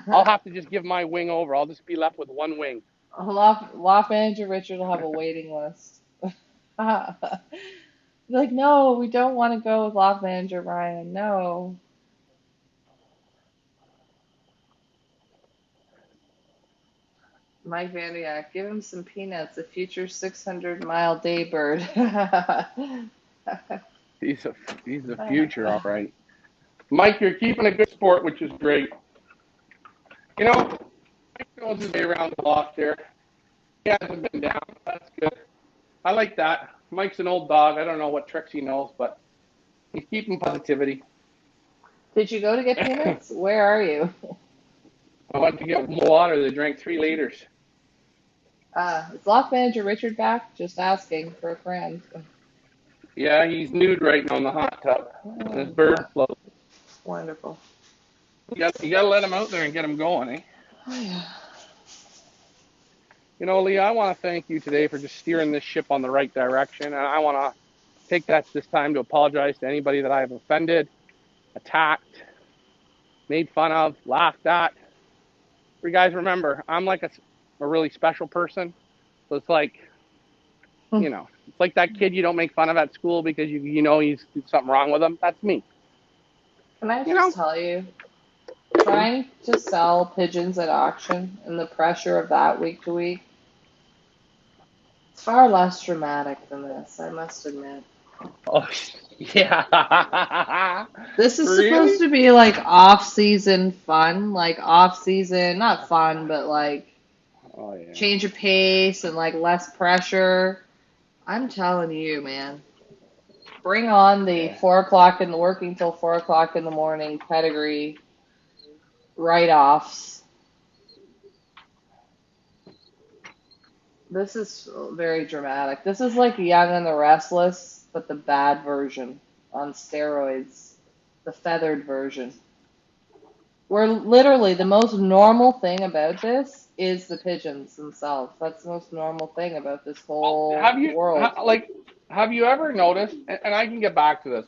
I'll have to just give my wing over. I'll just be left with one wing. Loft Manager Richard will have a waiting list. Like, no, we don't want to go with Loft Manager Ryan. No. Mike Vandiak, give him some peanuts, a future 600-mile day bird. He's a future, all right. Mike, you're keeping a good sport, which is great. You know, Mike knows his way around the loft there. He hasn't been down. That's good. I like that. Mike's an old dog. I don't know what tricks he knows, but he's keeping positivity. Did you go to get peanuts? Where are you? I went to get more water. They drank 3 liters. Is Loft Manager Richard back? Just asking for a friend. Yeah, he's nude right now in the hot tub. And his bird floats. Wonderful. You got to let him out there and get him going, eh? Oh, yeah. You know, Leah, I want to thank you today for just steering this ship on the right direction. And I want to take this time to apologize to anybody that I have offended, attacked, made fun of, laughed at. You guys remember, I'm like a really special person. So it's like, it's like that kid you don't make fun of at school because you know he's something wrong with him. That's me. Can I You just know? tell you, Hmm? trying to sell pigeons at auction and the pressure of that week to week, it's far less dramatic than this, I must admit. Oh, yeah. This is supposed Really? to be like off-season fun, like off-season, not fun, but like Oh, yeah. change of pace and like less pressure. I'm telling you, man. Bring on the Yeah. 4 o'clock in the working till 4 o'clock in the morning pedigree write-offs. This is very dramatic. This is like Young and the Restless, but the bad version on steroids, the feathered version. Where literally the most normal thing about this is the pigeons themselves. That's the most normal thing about this Well, whole world. have you ever noticed? And I can get back to this.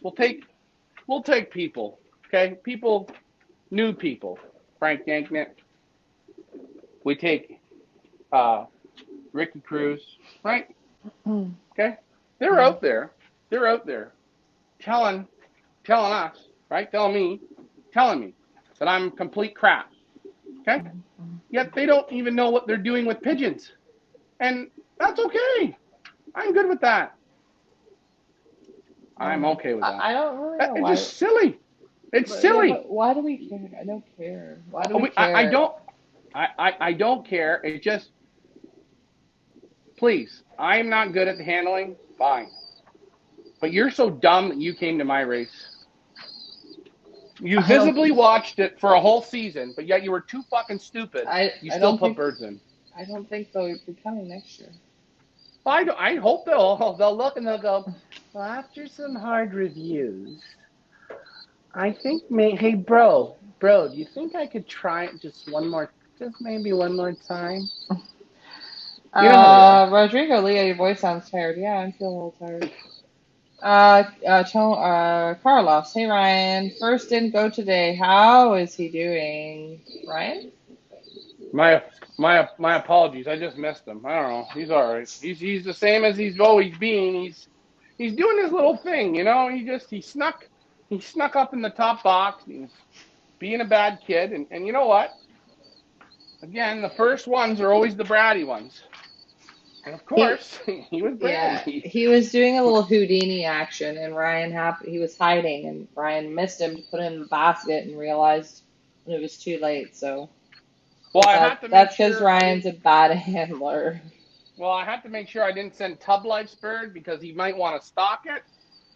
We'll take people, okay? People, new people. Frank Yanknet. We take uh, Ricky Cruz, right? Okay, they're out there. They're out there telling us, right? Telling me that I'm complete crap. Okay, yet they don't even know what they're doing with pigeons, and that's okay. I'm good with that. I'm okay with that. I don't really know It's why. just silly. It's But yeah, silly. but why do we care? I don't care. Why do we I care? don't. I don't care. It just please. I am not good at the handling. Fine, but you're so dumb that you came to my race. You I don't. visibly watched it for a whole season, but yet you were too fucking stupid. You I still don't put think. birds in. I don't think they'll be coming next year. I hope they'll look and they'll go. Well, after some hard reviews, I think hey bro, do you think I could try it just maybe one more time? You know how they are. Rodrigo, Leah, your voice sounds tired. Yeah, I'm feeling a little tired. Carlos. Hey, Ryan. First didn't go today. How is he doing? Ryan? My my apologies. I just missed him. I don't know. He's all right. He's the same as he's always been. He's doing his little thing. You know. He snuck up in the top box. He's being a bad kid. And you know what? Again, the first ones are always the bratty ones. And of He, course, he was yeah, bratty. he was doing a little Houdini action, and he was hiding, and Ryan missed him to put him in the basket and realized when it was too late. So Well, I had to make that's because sure I Ryan's didn't. a bad handler. Well, I had to make sure I didn't send Tub Life's bird because he might want to stock it,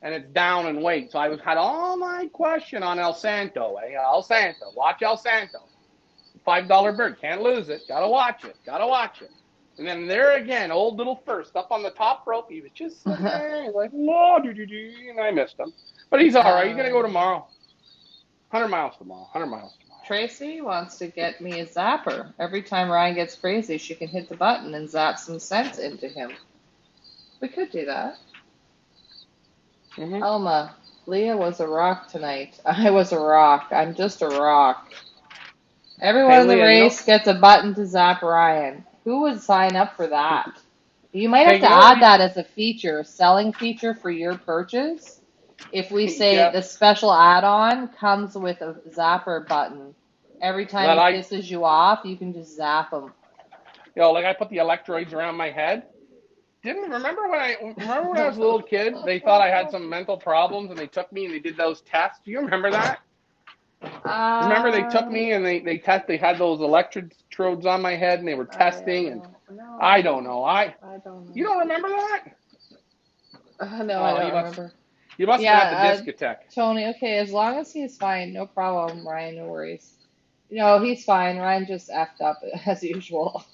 and it's down in weight. So had all my question on El Santo. El Santo, watch El Santo. $5 bird, can't lose it. Gotta watch it. Gotta watch it. And then there again, old little first up on the top rope. He was just sitting there. He's like, "Whoa, and I missed him. But he's all right. He's gonna go Um, tomorrow. 100 miles tomorrow. 100 miles tomorrow. Tracy wants to get me a zapper. Every time Ryan gets crazy, she can hit the button and zap some sense into him. We could do that. Mm-hmm. Elma, Leah was a rock tonight. I was a rock. I'm just a rock. Everyone Hey, in the Leah, you know, race gets a button to zap Ryan. Who would sign up for that? You might have hey, to you know what add we, that as a feature, selling feature for your purchase. If we say yeah, the special add-on comes with a zapper button. Every time that he I, pisses you off, you can just zap him. like I put the electrodes around my head. Didn't remember when I was a little kid, they thought I had some mental problems and they took me and they did those tests. Do you remember that? Remember they took Um, me and they had those electrodes on my head and they were I testing and don't I don't know. know. I don't You know. don't remember that? No, I Oh, don't remember. you must have been at the Yeah, discotheque. Tony, okay, as long as he's fine, no problem, Ryan, no worries. No, he's fine. Ryan just effed up as usual.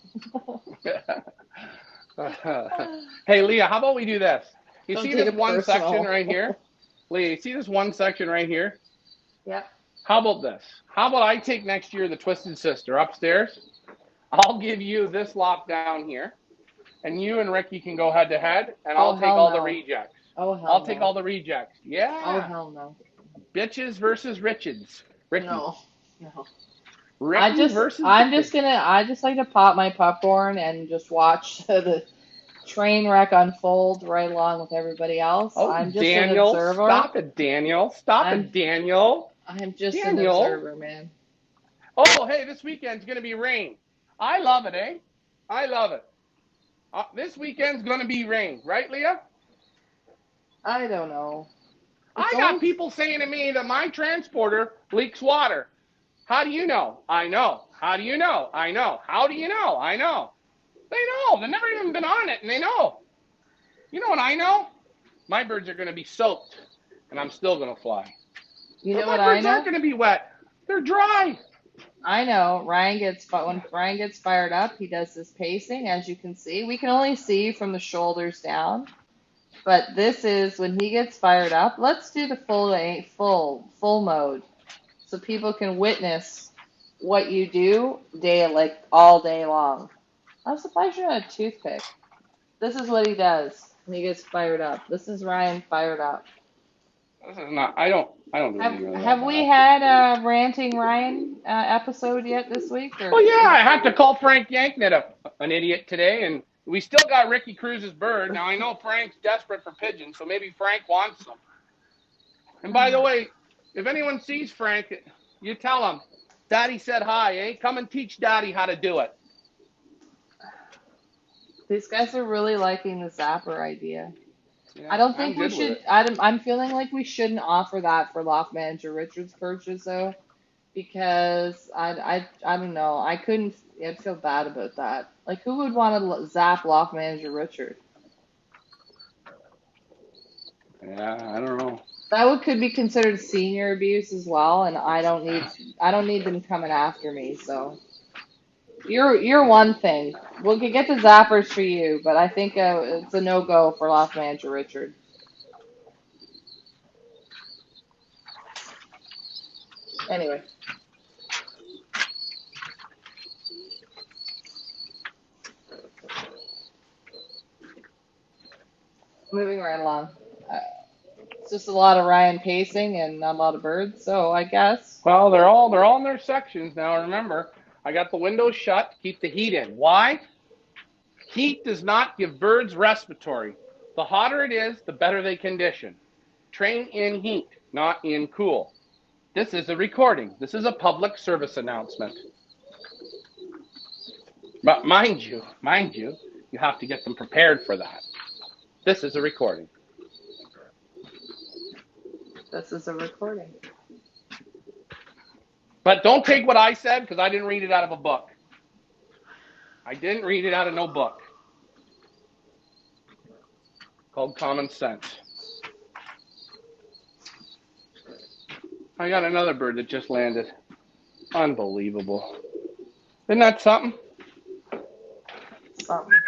Hey Leah, how about we do this? You Don't see take this it one section personal. right here? Leah, you see this one section right here? Yep. How about this? How about I take next year the Twisted Sister upstairs? I'll give you this lot down here, and you and Ricky can go head to head, and Oh, I'll take hell all the no. rejects. Oh, hell I'll take no. all the rejects. Oh, Yeah. hell no. Bitches versus Richids. Ricky. No. No. Ricky versus I'm bitches. just gonna, I just like to pop my popcorn and just watch the train wreck unfold right along with everybody else. Oh, I'm just an Daniel. observer. Stop it, Daniel. Stop I'm, it, Daniel. I'm just an Daniel. observer, man. Oh, hey, this weekend's going to be rain. I love it, eh? I love it. This weekend's going to be rain, right, Leah? I don't know. It's I got only, people saying to me that my transporter leaks water. How do you know? I know. How do you know? I know. How do you know? I know. They know. They've never even been on it, and they know. You know what I know? My birds are going to be soaked, and I'm still going to fly. you But know my what I birds aren't know? going to be wet. They're dry. I know when Ryan gets fired up, he does this pacing, as you can see. We can only see from the shoulders down, but this is when he gets fired up. Let's do the full mode, so people can witness what you do like all day long. I'm surprised you're not a toothpick. This is what he does when he gets fired up. This is Ryan fired up. This is not. I don't do Have anything really that have we bad. had a ranting Ryan episode yet this week, or Well, yeah, is I had to call Frank Yanknet an idiot today, and we still got Ricky Cruz's bird. Now I know Frank's desperate for pigeons, so maybe Frank wants them. And by the way, if anyone sees Frank, you tell him, Daddy said hi, eh? Come and teach Daddy how to do it. these guys are really liking the Zapper idea? I Yeah, don't think I'm we good with should. it. I'm feeling like we shouldn't offer that for Loft Manager Richard's purchase though, because I don't know. I couldn't. I'd feel bad about that. Like, who would want to zap Loft Manager Richard? Yeah, I don't know. That could be considered senior abuse as well, and I don't need them coming after me. So you're one thing. We could get the zappers for you, but I think it's a no go for Loft Manager Richard. Anyway, moving right along. Uh, it's just a lot of Ryan pacing and not a lot of birds, so I guess. Well, they're all in their sections now. Remember, I got the windows shut to keep the heat in. Why? Heat does not give birds respiratory. The hotter it is, the better they condition. Train in heat, not in cool. This is a recording. This is a public service announcement. But mind you, you have to get them prepared for that. This is a recording. This is a recording. But don't take what I said because I didn't read it out of a book. I didn't read it out of no book. Called Common Sense. I got another bird that just landed. Unbelievable. Isn't that something? Something.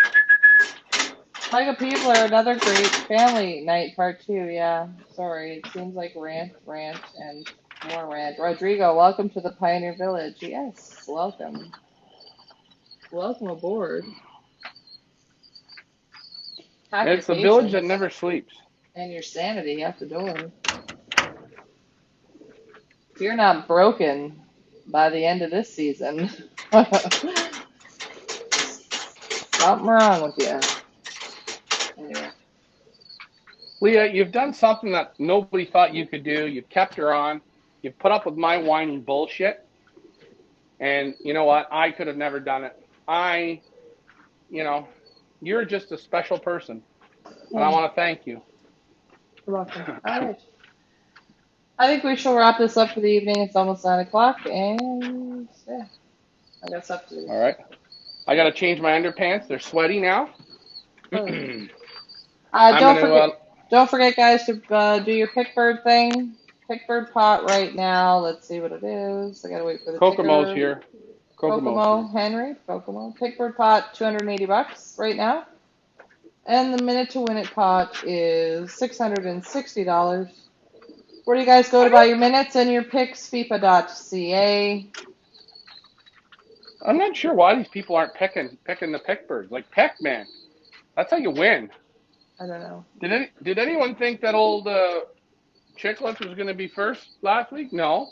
Like a People are another great family night part two. Yeah, sorry. It seems like rant, and more rant. Rodrigo, welcome to the Pioneer Village. Yes, welcome. Welcome aboard. Pack your It's a village that patience never sleeps. and your sanity at the door. If you're not broken by the end of this season, something wrong with you. Anyway. Leah, you've done something that nobody thought you could do. You've kept her on. You've put up with my whining bullshit. And you know what? I could have never done it. You know, you're just a special person. And I Yeah, want to thank you. you're welcome. All right. I think we shall wrap this up for the evening. It's almost 9 o'clock, and yeah, I got stuff to do. All right. I got to change my underpants. They're sweaty now. Perfect. I'm going Don't to, forget, guys, to do your pickbird thing. Pickbird pot right now. Let's see what it is. I gotta wait for the Kokomo's ticker. here. Kokomo's Kokomo, here. Henry, Kokomo. Pickbird pot, $280 right now. And the minute to win it pot is $660. Where do you guys go to buy your minutes and your picks? FIFA.ca. I'm not sure why these people aren't picking the pick birds. Like pick, man. That's how you win. I don't know. Did anyone think that old Chicklets was going to be first last week? No.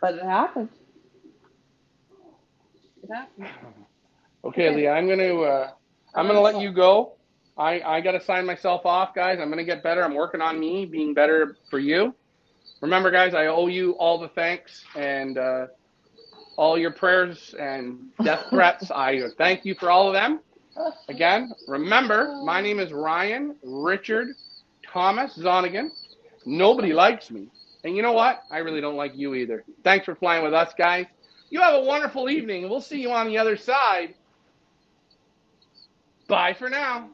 But it happened. It happened. Okay, Okay. Leah, I'm I'm gonna gonna let stop. you go. I gotta sign myself off, guys. I'm gonna get better. I'm working on me being better for you. Remember, guys, I owe you all the thanks and all your prayers and death threats. I thank you for all of them. Again, remember, my name is Ryan Richard Thomas Zonigan. Nobody likes me. And you know what? I really don't like you either. Thanks for flying with us, guys. You have a wonderful evening, and we'll see you on the other side. Bye for now.